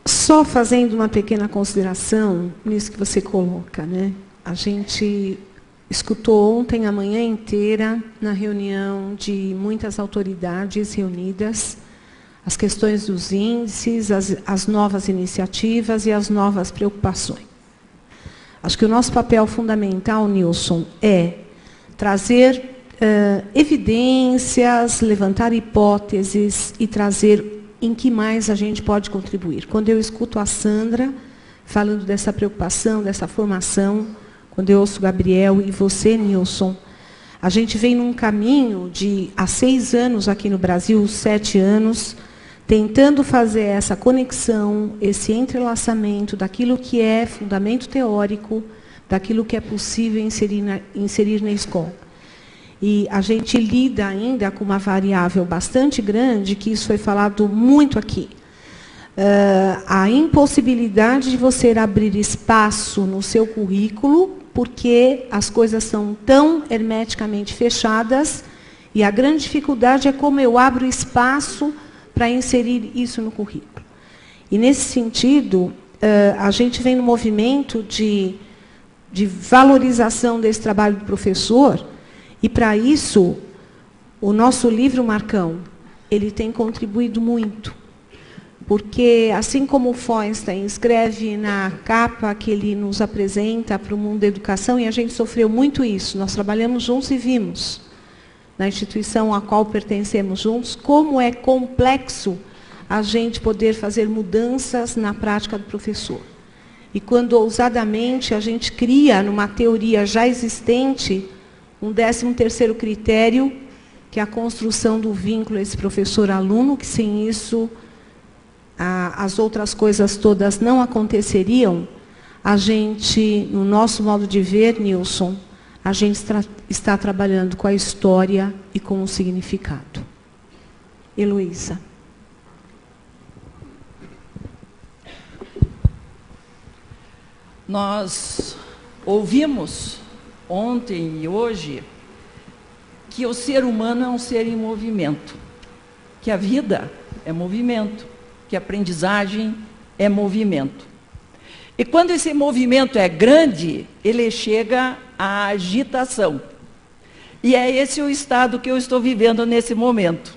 Só fazendo uma pequena consideração nisso que você coloca, né? A gente escutou ontem a manhã inteira, na reunião de muitas autoridades reunidas, as questões dos índices, as novas iniciativas e as novas preocupações. Acho que o nosso papel fundamental, Nilson, é trazer evidências, levantar hipóteses e trazer em que mais a gente pode contribuir. Quando eu escuto a Sandra falando dessa preocupação, dessa formação, quando eu ouço o Gabriel e você, Nilson, a gente vem num caminho de, há 6 anos aqui no Brasil, 7 anos, tentando fazer essa conexão, esse entrelaçamento daquilo que é fundamento teórico, daquilo que é possível inserir na escola. E a gente lida ainda com uma variável bastante grande, que isso foi falado muito aqui. A impossibilidade de você abrir espaço no seu currículo, porque as coisas são tão hermeticamente fechadas, e a grande dificuldade é como eu abro espaço para inserir isso no currículo. E, nesse sentido, a gente vem no movimento de valorização desse trabalho do professor, e, para isso, o nosso livro, Marcão, ele tem contribuído muito. Porque, assim como o Feuerstein escreve na capa que ele nos apresenta para o mundo da educação, e a gente sofreu muito isso, nós trabalhamos juntos e vimos, na instituição a qual pertencemos juntos, como é complexo a gente poder fazer mudanças na prática do professor. E quando, ousadamente, a gente cria, numa teoria já existente, um 13º critério, que é a construção do vínculo esse professor-aluno, que sem isso as outras coisas todas não aconteceriam. A gente, no nosso modo de ver, Nilson, a gente está trabalhando com a história e com o significado. Heloísa. Nós ouvimos ontem e hoje que o ser humano é um ser em movimento, que a vida é movimento, que a aprendizagem é movimento. E quando esse movimento é grande, ele chega à agitação. E é esse o estado que eu estou vivendo nesse momento.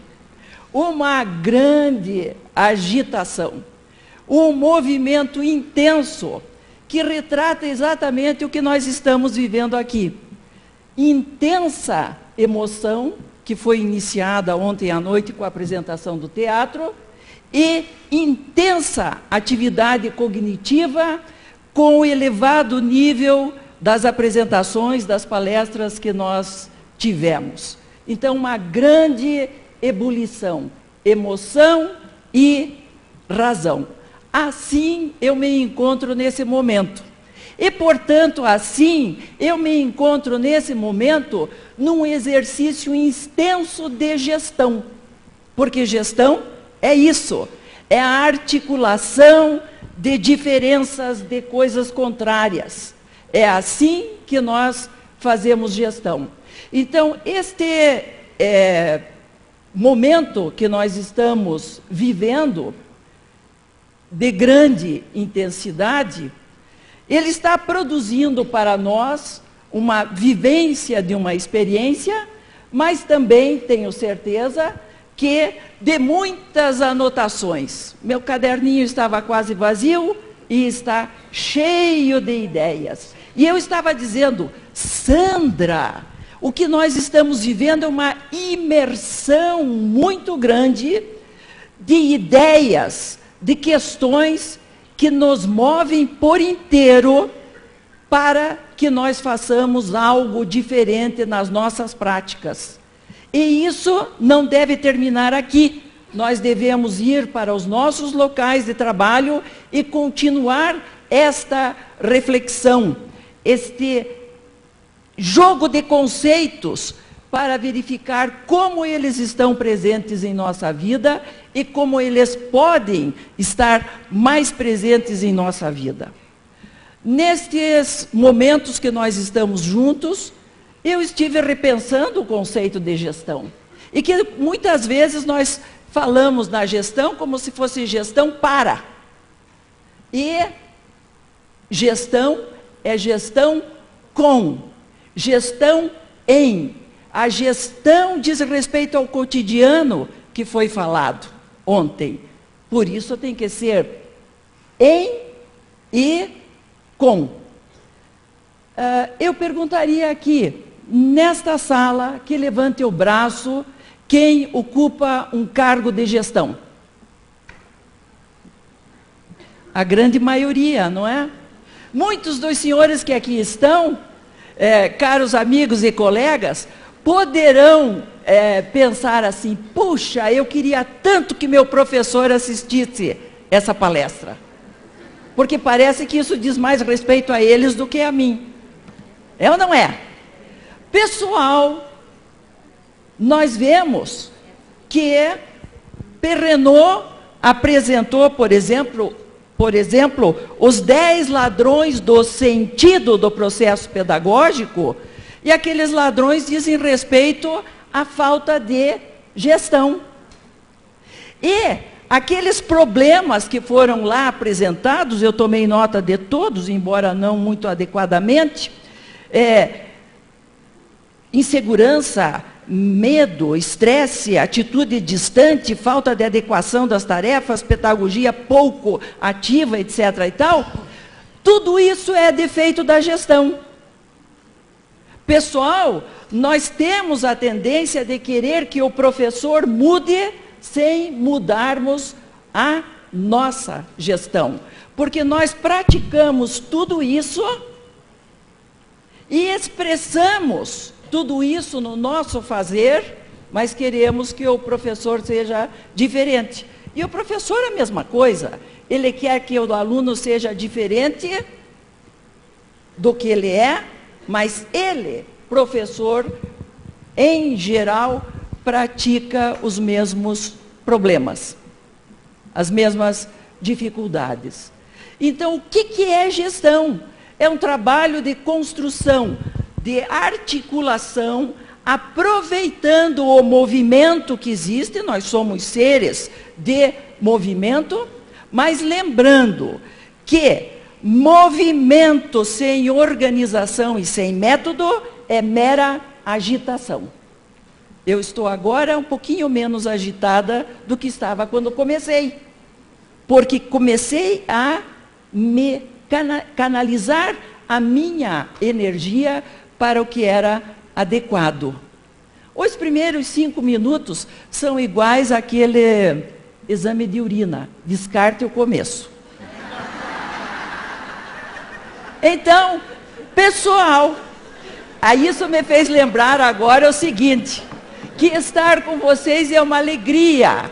Uma grande agitação, um movimento intenso, que retrata exatamente o que nós estamos vivendo aqui. Intensa emoção, que foi iniciada ontem à noite com a apresentação do teatro, e intensa atividade cognitiva com o elevado nível das apresentações, das palestras que nós tivemos. Então, uma grande ebulição, emoção e razão. Assim eu me encontro nesse momento. E, portanto, assim eu me encontro nesse momento num exercício extenso de gestão. Porque gestão é isso, é a articulação de diferenças, de coisas contrárias. É assim que nós fazemos gestão. Então, este momento que nós estamos vivendo, de grande intensidade, ele está produzindo para nós uma vivência de uma experiência, mas também, tenho certeza, que de muitas anotações. Meu caderninho estava quase vazio e está cheio de ideias. E eu estava dizendo, Sandra, o que nós estamos vivendo é uma imersão muito grande de ideias, de questões que nos movem por inteiro para que nós façamos algo diferente nas nossas práticas. E isso não deve terminar aqui, nós devemos ir para os nossos locais de trabalho e continuar esta reflexão, este jogo de conceitos para verificar como eles estão presentes em nossa vida e como eles podem estar mais presentes em nossa vida. Nestes momentos que nós estamos juntos, eu estive repensando o conceito de gestão. E que muitas vezes nós falamos na gestão como se fosse gestão para. E gestão é gestão com, gestão em. A gestão diz respeito ao cotidiano que foi falado ontem. Por isso tem que ser em e com. Eu perguntaria aqui, nesta sala, que levante o braço quem ocupa um cargo de gestão. A grande maioria, não é? Muitos dos senhores que aqui estão, caros amigos e colegas, poderão pensar assim, puxa, eu queria tanto que meu professor assistisse essa palestra. Porque parece que isso diz mais respeito a eles do que a mim. É ou não é? Pessoal, nós vemos que Perrenot apresentou, por exemplo, os 10 ladrões do sentido do processo pedagógico, e aqueles ladrões dizem respeito à falta de gestão. E aqueles problemas que foram lá apresentados, eu tomei nota de todos, embora não muito adequadamente, insegurança, medo, estresse, atitude distante, falta de adequação das tarefas, pedagogia pouco ativa, etc. e tal, tudo isso é defeito da gestão. Pessoal, nós temos a tendência de querer que o professor mude sem mudarmos a nossa gestão. Porque nós praticamos tudo isso e expressamos tudo isso no nosso fazer, mas queremos que o professor seja diferente. E o professor é a mesma coisa. Ele quer que o aluno seja diferente do que ele é, mas ele, professor, em geral, pratica os mesmos problemas, as mesmas dificuldades. Então, o que é gestão? É um trabalho de construção, de articulação, aproveitando o movimento que existe, nós somos seres de movimento, mas lembrando que movimento sem organização e sem método é mera agitação. Eu estou agora um pouquinho menos agitada do que estava quando comecei, porque comecei a me canalizar a minha energia para o que era adequado. Os primeiros 5 minutos são iguais àquele exame de urina, descarte o começo. Então, pessoal, aí isso me fez lembrar agora o seguinte, que estar com vocês é uma alegria.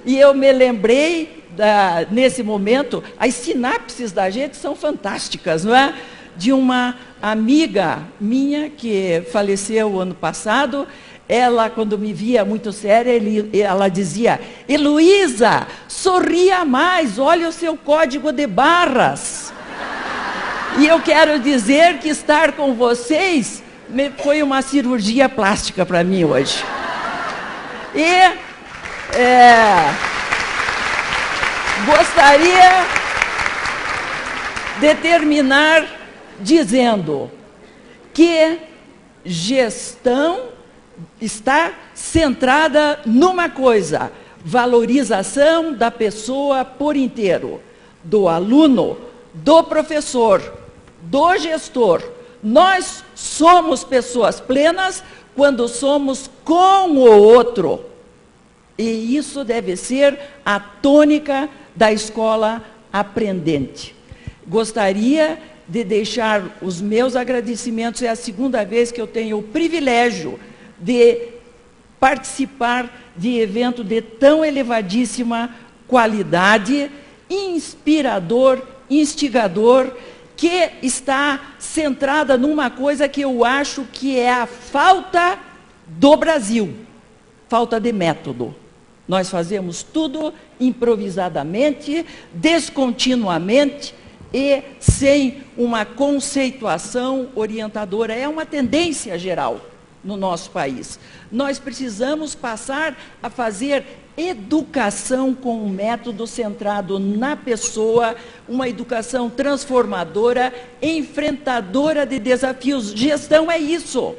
E eu me lembrei, nesse momento, as sinapses da gente são fantásticas, não é? De uma amiga minha que faleceu ano passado, ela, quando me via muito séria, ela dizia, Heloísa, sorria mais, olha o seu código de barras. E eu quero dizer que estar com vocês foi uma cirurgia plástica para mim hoje. E gostaria de terminar dizendo que gestão está centrada numa coisa, valorização da pessoa por inteiro, do aluno, do professor, do gestor. Nós somos pessoas plenas quando somos com o outro. E isso deve ser a tônica da escola aprendente. Gostaria de deixar os meus agradecimentos, é a segunda vez que eu tenho o privilégio de participar de evento de tão elevadíssima qualidade, inspirador, instigador, que está centrada numa coisa que eu acho que é a falta do Brasil, falta de método. Nós fazemos tudo improvisadamente, descontinuamente e sem uma conceituação orientadora. É uma tendência geral no nosso país. Nós precisamos passar a fazer educação com um método centrado na pessoa, uma educação transformadora, enfrentadora de desafios. Gestão é isso.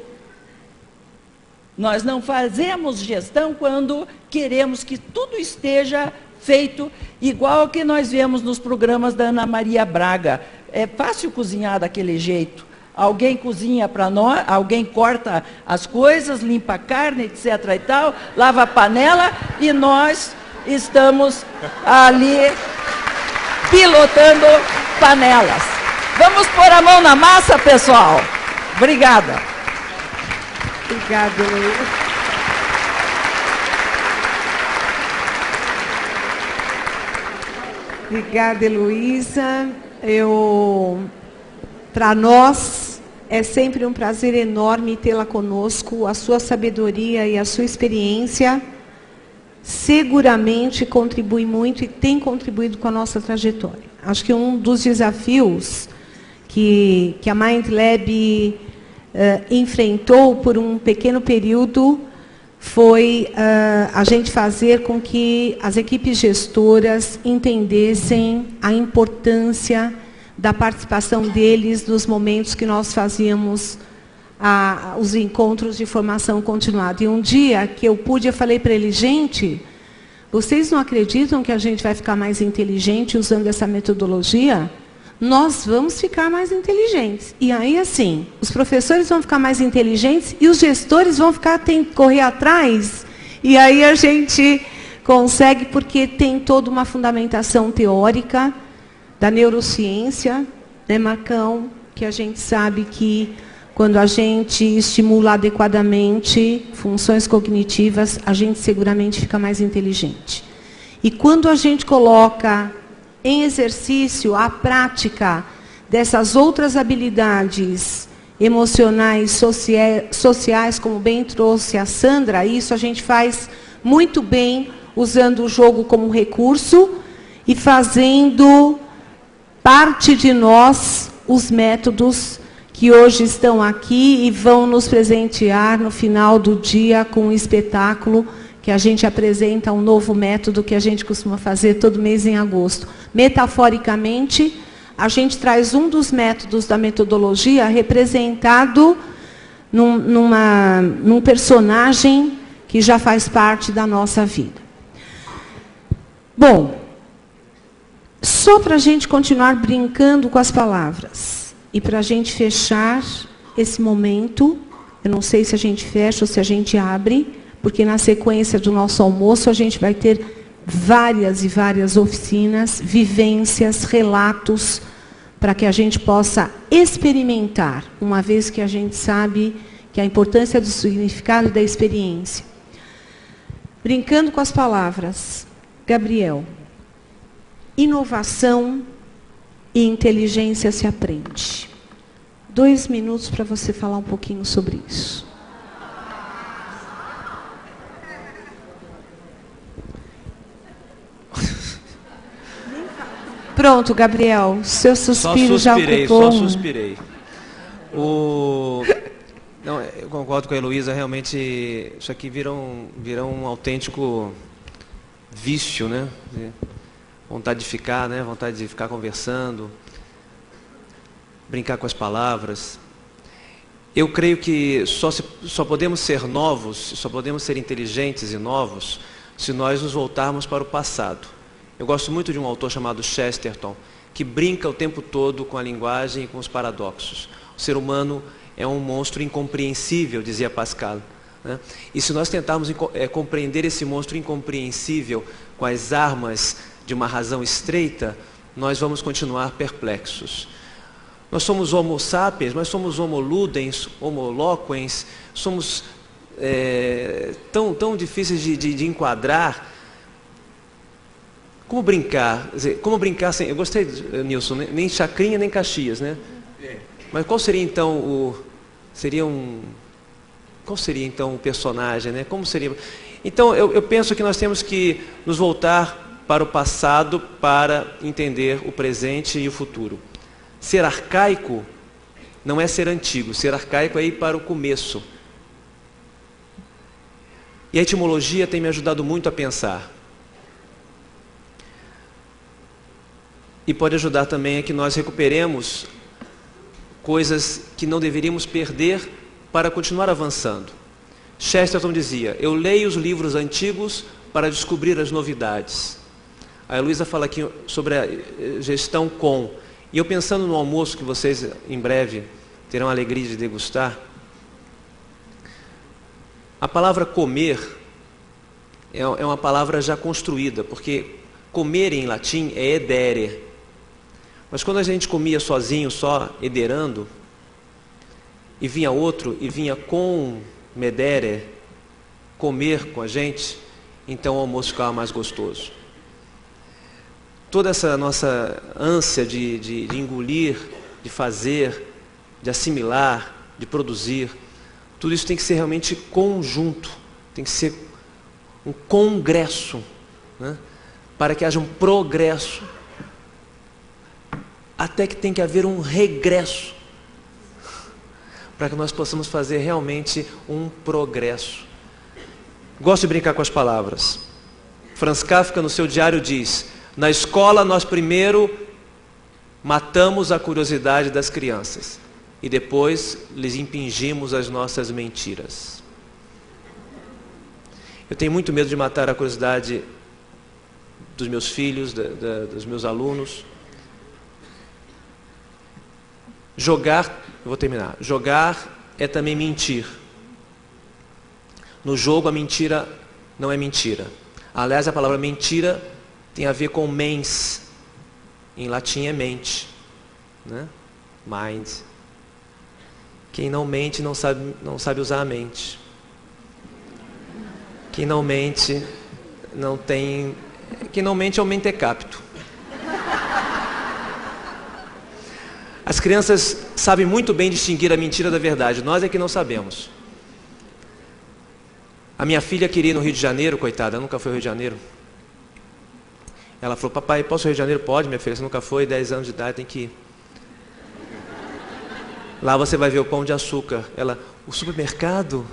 Nós não fazemos gestão quando queremos que tudo esteja feito igual ao que nós vemos nos programas da Ana Maria Braga. É fácil cozinhar daquele jeito. Alguém cozinha para nós, alguém corta as coisas, limpa a carne, etc. e tal, lava a panela e nós estamos ali pilotando panelas. Vamos pôr a mão na massa, pessoal. Obrigada. Obrigada, Heloísa. Obrigada, Heloísa. Para nós, é sempre um prazer enorme tê-la conosco. A sua sabedoria e a sua experiência seguramente contribui muito e tem contribuído com a nossa trajetória. Acho que um dos desafios que a MindLab enfrentou por um pequeno período foi a gente fazer com que as equipes gestoras entendessem a importância da participação deles nos momentos que nós fazíamos os encontros de formação continuada. E um dia que eu falei para eles, gente, vocês não acreditam que a gente vai ficar mais inteligente usando essa metodologia? Nós vamos ficar mais inteligentes. E aí, assim, os professores vão ficar mais inteligentes e os gestores vão correr atrás. E aí a gente consegue, porque tem toda uma fundamentação teórica da neurociência, né, Marcão? Que a gente sabe que quando a gente estimula adequadamente funções cognitivas, a gente seguramente fica mais inteligente. E quando a gente coloca em exercício a prática dessas outras habilidades emocionais, sociais, como bem trouxe a Sandra, isso a gente faz muito bem usando o jogo como recurso e fazendo parte de nós os métodos que hoje estão aqui e vão nos presentear no final do dia com um espetáculo que a gente apresenta, um novo método que a gente costuma fazer todo mês em agosto. Metaforicamente, a gente traz um dos métodos da metodologia representado num personagem que já faz parte da nossa vida. Bom, só para a gente continuar brincando com as palavras e para a gente fechar esse momento, eu não sei se a gente fecha ou se a gente abre, porque na sequência do nosso almoço a gente vai ter várias e várias oficinas, vivências, relatos, para que a gente possa experimentar, uma vez que a gente sabe que a importância do significado e da experiência. Brincando com as palavras, Gabriel, inovação e inteligência se aprende. 2 minutos para você falar um pouquinho sobre isso. Pronto, Gabriel, seu suspiro já ocupou. Só suspirei. Não, eu concordo com a Heloísa, realmente isso aqui vira um autêntico vício, né? Vontade de ficar, né? Vontade de ficar conversando, brincar com as palavras. Eu creio que só podemos ser novos, só podemos ser inteligentes e novos se nós nos voltarmos para o passado. Eu gosto muito de um autor chamado Chesterton, que brinca o tempo todo com a linguagem e com os paradoxos. O ser humano é um monstro incompreensível, dizia Pascal, né? E se nós tentarmos compreender esse monstro incompreensível com as armas de uma razão estreita, nós vamos continuar perplexos. Nós somos homo sapiens, mas somos homo ludens, homo loquens, somos tão difíceis de enquadrar. Como brincar? Como brincar sem... Eu gostei, Nilson, nem Chacrinha nem Caxias, né? Mas qual seria então qual seria então o personagem, né? Como seria? Então eu penso que nós temos que nos voltar para o passado para entender o presente e o futuro. Ser arcaico não é ser antigo, ser arcaico é ir para o começo. E a etimologia tem me ajudado muito a pensar. E pode ajudar também a que nós recuperemos coisas que não deveríamos perder para continuar avançando. Chesterton dizia: eu leio os livros antigos para descobrir as novidades. A Heloísa fala aqui sobre a gestão com. E eu pensando no almoço que vocês em breve terão a alegria de degustar, a palavra comer é uma palavra já construída, porque comer em latim é edere. Mas quando a gente comia sozinho, só ederando, e vinha outro, e vinha com medere, comer com a gente, então o almoço ficava mais gostoso. Toda essa nossa ânsia de engolir, de fazer, de assimilar, de produzir, tudo isso tem que ser realmente conjunto, tem que ser um congresso, né? Para que haja um progresso. Até que tem que haver um regresso, para que nós possamos fazer realmente um progresso. Gosto de brincar com as palavras. Franz Kafka, no seu diário, diz: na escola nós primeiro matamos a curiosidade das crianças e depois lhes impingimos as nossas mentiras. Eu tenho muito medo de matar a curiosidade dos meus filhos, dos meus alunos. Jogar, eu vou terminar. Jogar é também mentir. No jogo a mentira não é mentira. Aliás, a palavra mentira tem a ver com mens. Em latim é mente, né? Mind. Quem não mente não sabe usar a mente. Quem não mente Quem não mente é o mentecapto. As crianças sabem muito bem distinguir a mentira da verdade, nós é que não sabemos. A minha filha queria ir no Rio de Janeiro, coitada, nunca foi ao Rio de Janeiro. Ela falou: papai, posso ir ao Rio de Janeiro? Pode, minha filha, você nunca foi, 10 anos de idade, tem que ir. Lá você vai ver o Pão de Açúcar. Ela: o supermercado?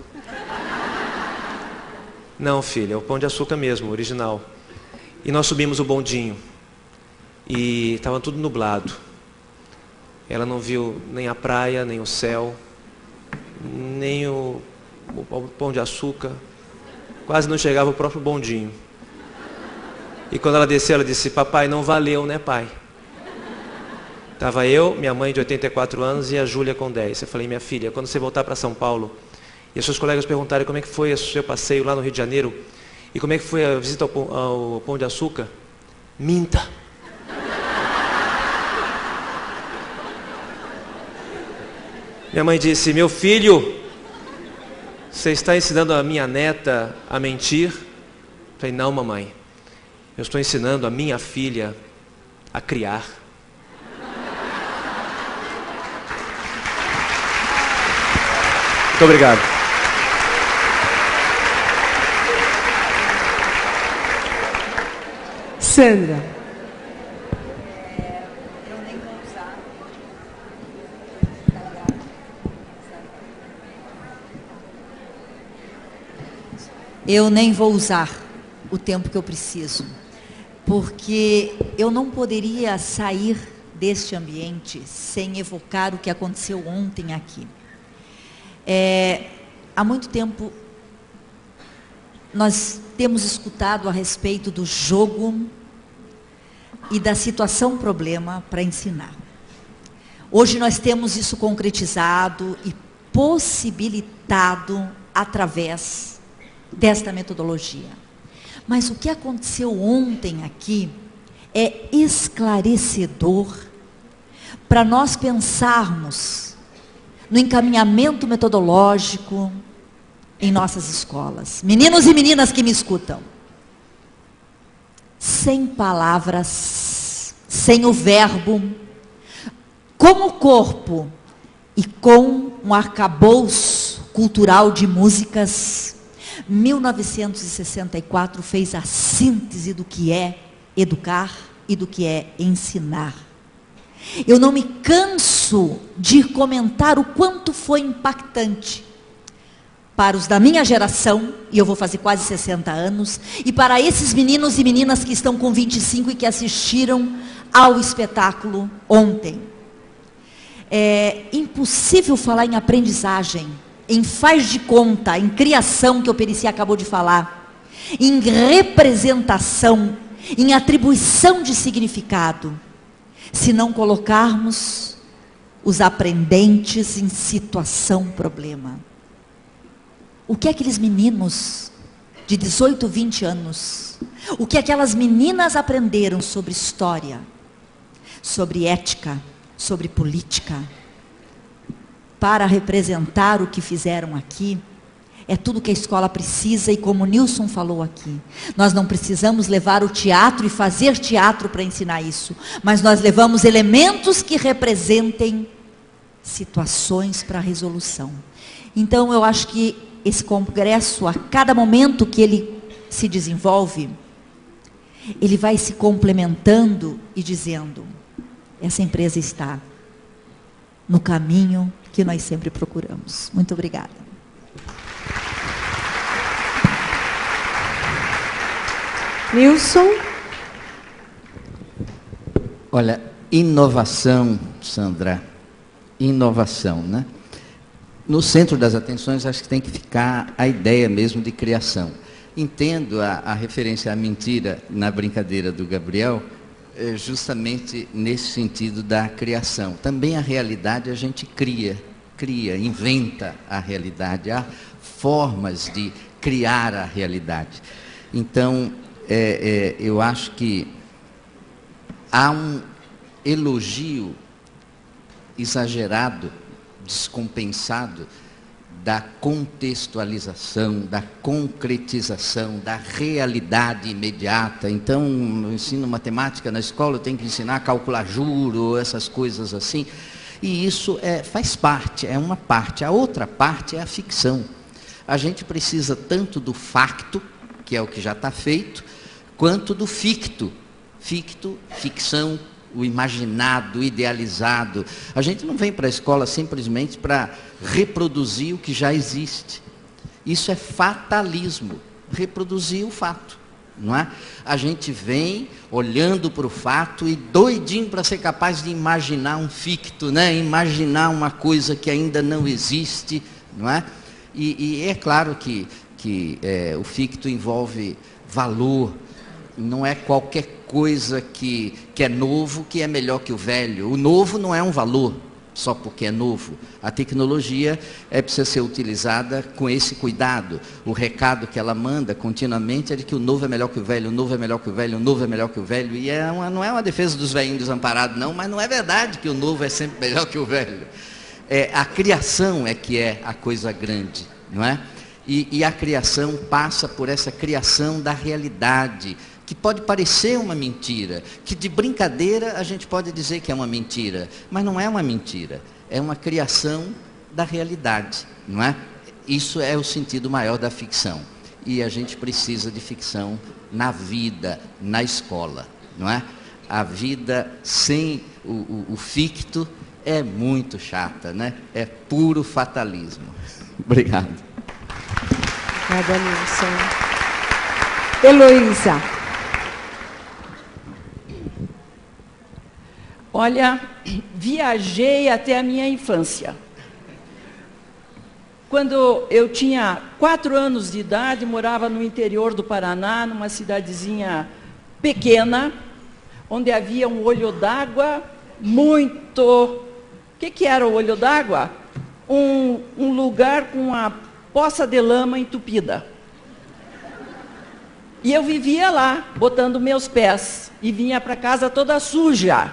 Não, filha, é o Pão de Açúcar mesmo, original. E nós subimos o bondinho. E estava tudo nublado. Ela não viu nem a praia, nem o céu, nem o Pão de Açúcar. Quase não chegava o próprio bondinho. E quando ela desceu, ela disse: papai, não valeu, né, pai? Estava eu, minha mãe de 84 anos e a Júlia com 10. Eu falei: minha filha, quando você voltar para São Paulo e os seus colegas perguntarem como é que foi o seu passeio lá no Rio de Janeiro e como é que foi a visita ao Pão de Açúcar, minta. Minha mãe disse: meu filho, você está ensinando a minha neta a mentir? Eu falei: não, mamãe, eu estou ensinando a minha filha a criar. Muito obrigado. Sandra. Eu nem vou usar o tempo que eu preciso, porque eu não poderia sair deste ambiente sem evocar o que aconteceu ontem aqui. Há muito tempo nós temos escutado a respeito do jogo e da situação problema para ensinar. Hoje nós temos isso concretizado e possibilitado através desta metodologia. Mas o que aconteceu ontem aqui é esclarecedor para nós pensarmos no encaminhamento metodológico, em nossas escolas. Meninos e meninas que me escutam. Sem palavras, sem o verbo, com o corpo e com um arcabouço cultural de músicas, 1964 fez a síntese do que é educar e do que é ensinar. Eu não me canso de comentar o quanto foi impactante para os da minha geração, e eu vou fazer quase 60 anos, e para esses meninos e meninas que estão com 25 e que assistiram ao espetáculo ontem. É impossível falar em aprendizagem, em faz de conta, em criação, que o Perici acabou de falar, em representação, em atribuição de significado, se não colocarmos os aprendentes em situação problema. O que aqueles meninos de 18, 20 anos, o que aquelas meninas aprenderam sobre história, sobre ética, sobre política, para representar o que fizeram aqui, é tudo que a escola precisa. E como o Nilson falou aqui, nós não precisamos levar o teatro e fazer teatro para ensinar isso, mas nós levamos elementos que representem situações para resolução. Então eu acho que esse congresso, a cada momento que ele se desenvolve, ele vai se complementando e dizendo: essa empresa está no caminho que nós sempre procuramos. Muito obrigada. Nilson. Olha, inovação, Sandra, inovação, né? No centro das atenções, acho que tem que ficar a ideia mesmo de criação. Entendo a referência à mentira na brincadeira do Gabriel, justamente nesse sentido da criação. Também a realidade a gente cria, inventa a realidade. Há formas de criar a realidade. Então, eu acho que há um elogio exagerado, descompensado, da contextualização, da concretização, da realidade imediata. Então, eu ensino matemática na escola, eu tenho que ensinar a calcular juro, essas coisas assim. E isso faz parte, é uma parte. A outra parte é a ficção. A gente precisa tanto do facto, que é o que já está feito, quanto do ficto. Ficto, ficção, o imaginado, o idealizado. A gente não vem para a escola simplesmente para reproduzir o que já existe. Isso é fatalismo, reproduzir o fato, não é? A gente vem olhando para o fato e doidinho para ser capaz de imaginar um ficto, né? Imaginar uma coisa que ainda não existe, não é? E é claro que o ficto envolve valor. Não é qualquer coisa que é novo que é melhor que o velho. O novo não é um valor só porque é novo. A tecnologia precisa ser utilizada com esse cuidado. O recado que ela manda continuamente é de que o novo é melhor que o velho, o novo é melhor que o velho, o novo é melhor que o velho. E não é uma defesa dos velhinhos desamparados, não, mas não é verdade que o novo é sempre melhor que o velho. A criação é que é a coisa grande, não é? E a criação passa por essa criação da realidade, que pode parecer uma mentira, que de brincadeira a gente pode dizer que é uma mentira, mas não é uma mentira, é uma criação da realidade, não é? Isso é o sentido maior da ficção. E a gente precisa de ficção na vida, na escola, não é? A vida sem o ficto é muito chata, né? É puro fatalismo. Obrigado. Obrigada, Nilson. Heloísa. Olha, viajei até a minha infância. Quando eu tinha 4 anos de idade, morava no interior do Paraná, numa cidadezinha pequena, onde havia um olho d'água muito... O que era o olho d'água? Um lugar com a poça de lama entupida. E eu vivia lá, botando meus pés, e vinha para casa toda suja.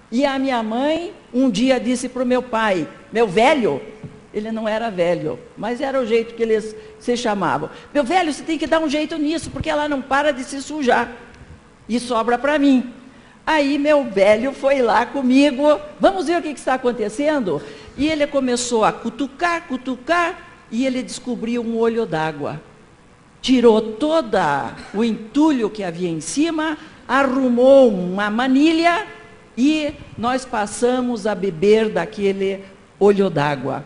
E a minha mãe, um dia disse para o meu pai: meu velho, Ele não era velho, mas era o jeito que eles se chamavam. Meu velho, você tem que dar um jeito nisso, porque ela não para de se sujar. E sobra para mim. Aí meu velho foi lá comigo, vamos ver o que está acontecendo? E ele começou a cutucar, e ele descobriu um olho d'água. Tirou todo o entulho que havia em cima, arrumou uma manilha e nós passamos a beber daquele olho d'água.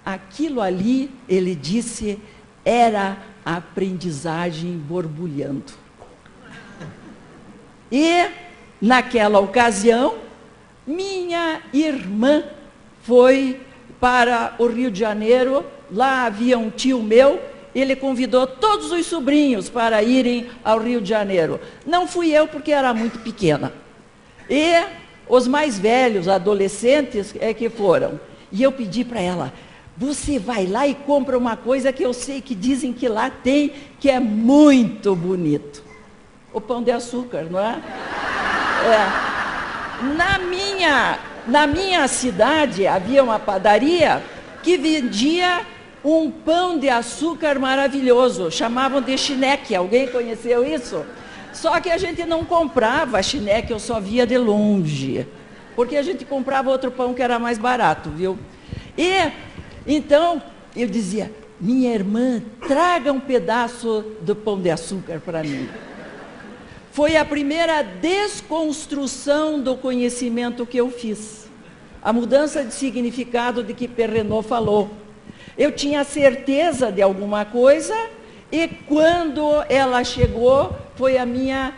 Aquilo ali, ele disse, era a aprendizagem borbulhando. E, naquela ocasião, minha irmã foi para o Rio de Janeiro, lá havia um tio meu, ele convidou todos os sobrinhos para irem ao Rio de Janeiro. Não fui eu, porque era muito pequena. E os mais velhos, adolescentes, é que foram. E eu pedi para ela, você vai lá e compra uma coisa que eu sei que dizem que lá tem, que é muito bonito. O pão de açúcar, não é? Na minha cidade havia uma padaria que vendia um pão de açúcar maravilhoso, chamavam de chineque. Alguém conheceu isso? Só que a gente não comprava chineque, eu só via de longe, porque a gente comprava outro pão que era mais barato, viu? E então eu dizia, minha irmã, traga um pedaço do pão de açúcar para mim. Foi a primeira desconstrução do conhecimento que eu fiz. A mudança de significado de que Perrenot falou. Eu tinha certeza de alguma coisa e quando ela chegou, foi a minha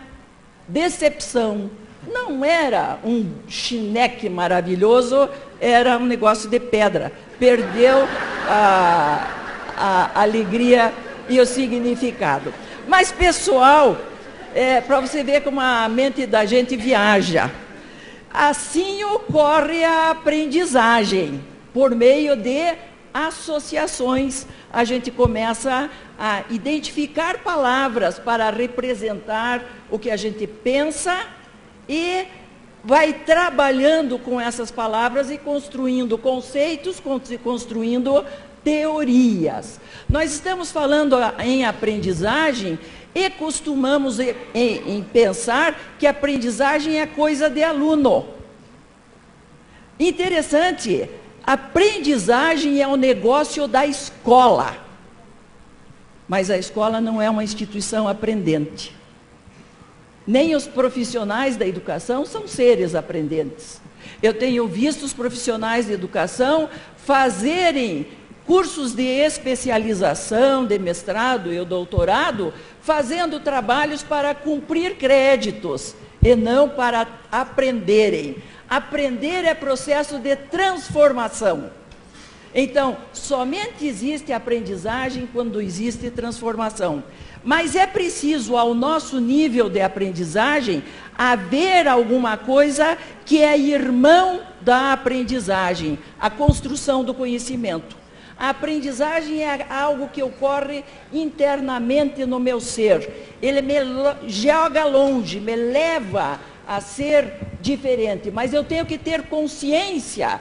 decepção. Não era um chineque maravilhoso, era um negócio de pedra. Perdeu a alegria e o significado. Mas, pessoal, para você ver como a mente da gente viaja. Assim ocorre a aprendizagem, por meio de associações. A gente começa a identificar palavras para representar o que a gente pensa e vai trabalhando com essas palavras e construindo conceitos, construindo teorias. Nós estamos falando em aprendizagem e costumamos em pensar que a aprendizagem é coisa de aluno. Interessante, aprendizagem é o negócio da escola. Mas a escola não é uma instituição aprendente. Nem os profissionais da educação são seres aprendentes. Eu tenho visto os profissionais de educação fazerem cursos de especialização, de mestrado e doutorado, fazendo trabalhos para cumprir créditos e não para aprenderem. Aprender é processo de transformação. Então, somente existe aprendizagem quando existe transformação. Mas é preciso, ao nosso nível de aprendizagem, haver alguma coisa que é irmão da aprendizagem, a construção do conhecimento. A aprendizagem é algo que ocorre internamente no meu ser. Ele me joga longe, me leva a ser diferente. Mas eu tenho que ter consciência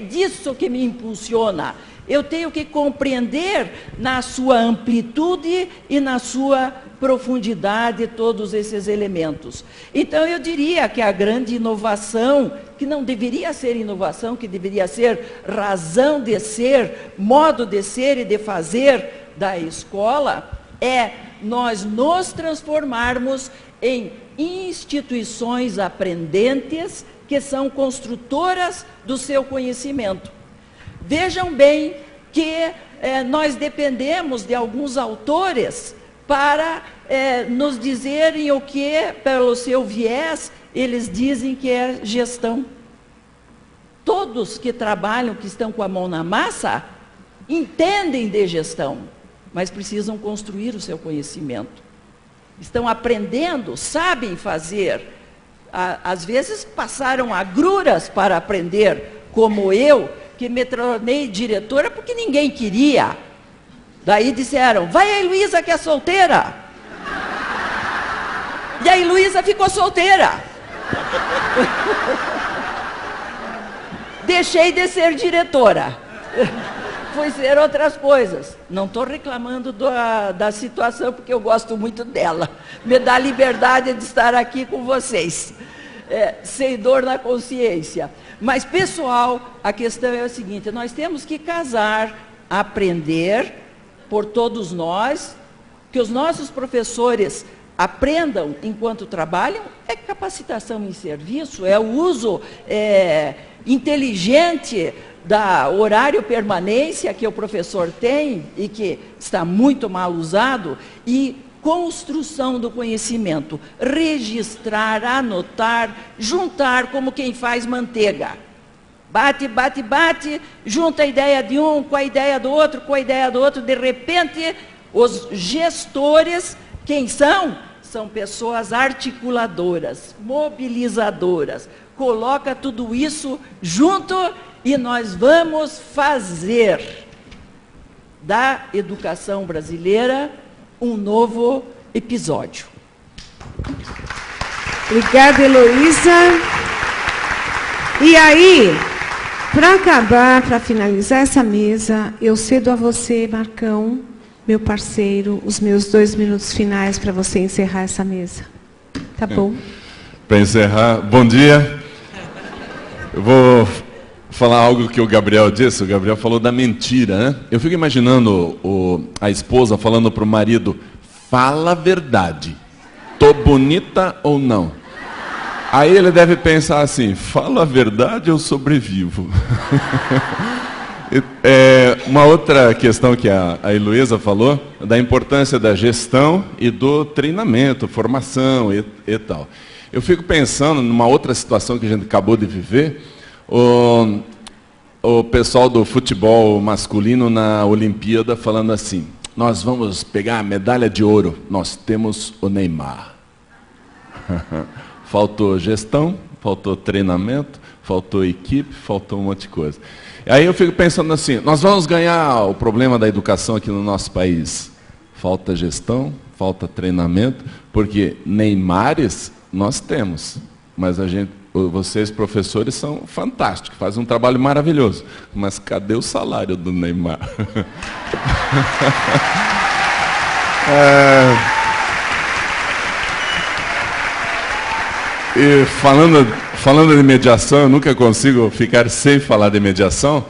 disso que me impulsiona. Eu tenho que compreender na sua amplitude e na sua profundidade todos esses elementos. Então eu diria que a grande inovação, que não deveria ser inovação, que deveria ser razão de ser, modo de ser e de fazer da escola, é nós nos transformarmos em instituições aprendentes que são construtoras do seu conhecimento. Vejam bem que nós dependemos de alguns autores para nos dizerem o que, pelo seu viés, eles dizem que é gestão. Todos que trabalham, que estão com a mão na massa, entendem de gestão, mas precisam construir o seu conhecimento. Estão aprendendo, sabem fazer. Às vezes passaram agruras para aprender, como eu, que me tornei diretora porque ninguém queria. Daí disseram, vai a Heloísa que é solteira. E a Heloísa ficou solteira. Deixei de ser diretora. Fui ser outras coisas. Não estou reclamando da situação, porque eu gosto muito dela. Me dá liberdade de estar aqui com vocês. Sem dor na consciência. Mas, pessoal, a questão é a seguinte: nós temos que casar, aprender por todos nós, que os nossos professores aprendam enquanto trabalham, é capacitação em serviço, é o uso inteligente da horário permanência que o professor tem e que está muito mal usado, e construção do conhecimento, registrar, anotar, juntar como quem faz manteiga. Bate, bate, bate, junta a ideia de um com a ideia do outro, com a ideia do outro, de repente os gestores, quem são? São pessoas articuladoras, mobilizadoras. Coloca tudo isso junto e nós vamos fazer da educação brasileira um novo episódio. Obrigada, Heloísa. E aí, para acabar, para finalizar essa mesa, eu cedo a você, Marcão, meu parceiro, os meus 2 minutos finais para você encerrar essa mesa. Tá bom? Para encerrar, bom dia. Eu vou falar algo que o Gabriel disse. O Gabriel falou da mentira, né? Eu fico imaginando a esposa falando para o marido: fala a verdade, tô bonita ou não? Aí ele deve pensar assim: fala a verdade, eu sobrevivo. Uma outra questão que a Heloísa falou, da importância da gestão e do treinamento, formação e tal. Eu fico pensando numa outra situação que a gente acabou de viver, o pessoal do futebol masculino na Olimpíada falando assim: nós vamos pegar a medalha de ouro, nós temos o Neymar. Faltou gestão, faltou treinamento, faltou equipe, faltou um monte de coisa. Aí eu fico pensando assim: nós vamos ganhar o problema da educação aqui no nosso país. Falta gestão, falta treinamento, porque Neymares nós temos, mas vocês professores são fantásticos, fazem um trabalho maravilhoso, mas cadê o salário do Neymar? E falando de mediação, eu nunca consigo ficar sem falar de mediação.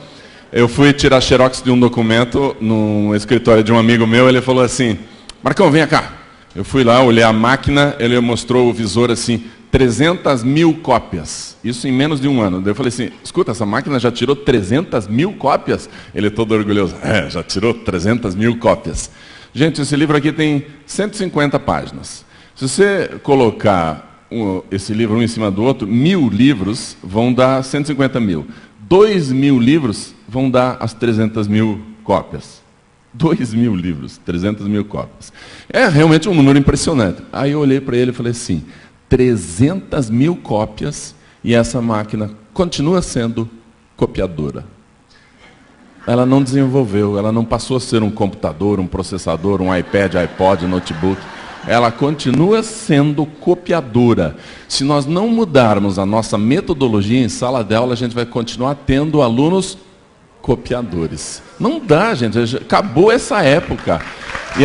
Eu fui tirar xerox de um documento no escritório de um amigo meu, ele falou assim: Marcão, vem cá. Eu fui lá, olhei a máquina, ele mostrou o visor assim, 300 mil cópias. Isso em menos de um ano. Daí eu falei assim: escuta, essa máquina já tirou 300 mil cópias? Ele todo orgulhoso: já tirou 300 mil cópias. Gente, esse livro aqui tem 150 páginas. Se você colocar esse livro um em cima do outro, 1000 livros vão dar 150 mil. 2000 livros vão dar as 300 mil cópias. 2000 livros, 300 mil cópias. É realmente um número impressionante. Aí eu olhei para ele e falei assim: 300 mil cópias e essa máquina continua sendo copiadora. Ela não desenvolveu, ela não passou a ser um computador, um processador, um iPad, iPod, notebook. Ela continua sendo copiadora. Se nós não mudarmos a nossa metodologia em sala de aula, a gente vai continuar tendo alunos copiadores. Não dá, gente. Acabou essa época. E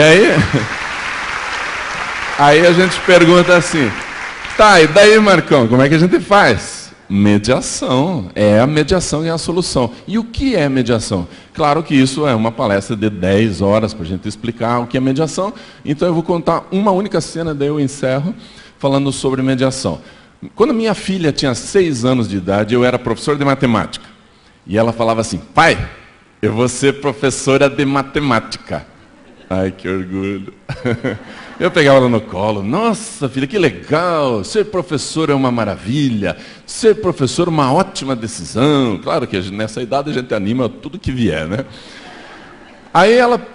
aí a gente pergunta assim: tá, e daí, Marcão, como é que a gente faz? Mediação. A mediação é a solução. E o que é mediação? Claro que isso é uma palestra de 10 horas para a gente explicar o que é mediação. Então eu vou contar uma única cena, daí eu encerro falando sobre mediação. Quando minha filha tinha 6 anos de idade, eu era professor de matemática. E ela falava assim: pai, eu vou ser professora de matemática. Ai, que orgulho. Eu pegava ela no colo: nossa, filha, que legal, ser professor é uma maravilha, ser professor é uma ótima decisão. Claro que nessa idade a gente anima tudo que vier, né? Aí ela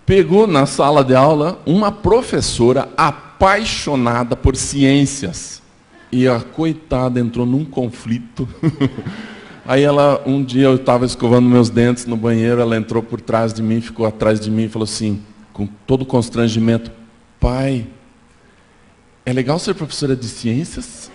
pegou na sala de aula uma professora apaixonada por ciências. E a coitada entrou num conflito. Aí um dia eu estava escovando meus dentes no banheiro, ela entrou por trás de mim, ficou atrás de mim e falou assim, com todo constrangimento: pai, é legal ser professora de ciências?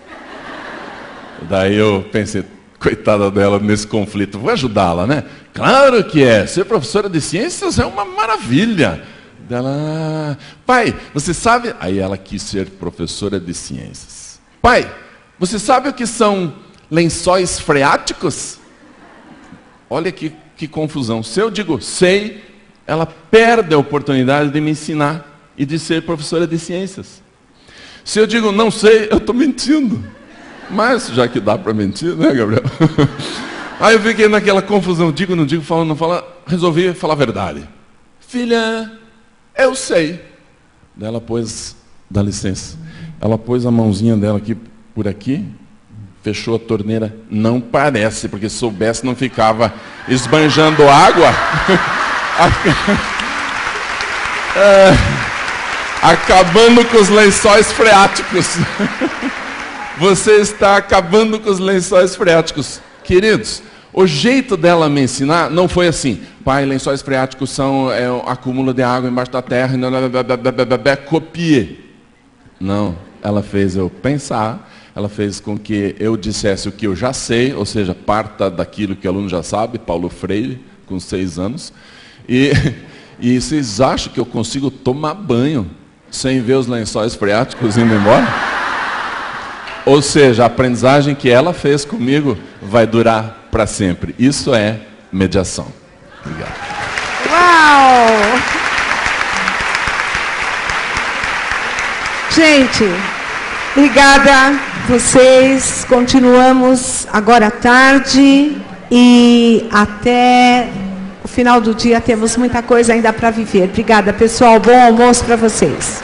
Daí eu pensei: coitada dela nesse conflito. Vou ajudá-la, né? Claro que é. Ser professora de ciências é uma maravilha. Dela, pai, você sabe... Aí ela quis ser professora de ciências. Pai, você sabe o que são lençóis freáticos? Olha que confusão. Se eu digo sei, ela perde a oportunidade de me ensinar e de ser professora de ciências. Se eu digo não sei, eu estou mentindo. Mas, já que dá para mentir, né, Gabriel? Aí eu fiquei naquela confusão. Digo, não digo, falo, não falo. Resolvi falar a verdade. Filha, eu sei. Daí ela pôs, dá licença. Ela pôs a mãozinha dela aqui, por aqui, fechou a torneira. Não parece, porque se soubesse não ficava esbanjando água. Acabando com os lençóis freáticos. Você está acabando com os lençóis freáticos. Queridos, o jeito dela me ensinar não foi assim. Pai, lençóis freáticos são um acúmulo de água embaixo da terra. Copiei. Não, ela fez eu pensar. Ela fez com que eu dissesse o que eu já sei, ou seja, parta daquilo que o aluno já sabe, Paulo Freire, com 6 anos. E vocês acham que eu consigo tomar banho sem ver os lençóis freáticos indo embora? Ou seja, a aprendizagem que ela fez comigo vai durar para sempre. Isso é mediação. Obrigado. Uau! Gente, obrigada a vocês. Continuamos agora à tarde e até o final do dia temos muita coisa ainda para viver. Obrigada, pessoal. Bom almoço para vocês.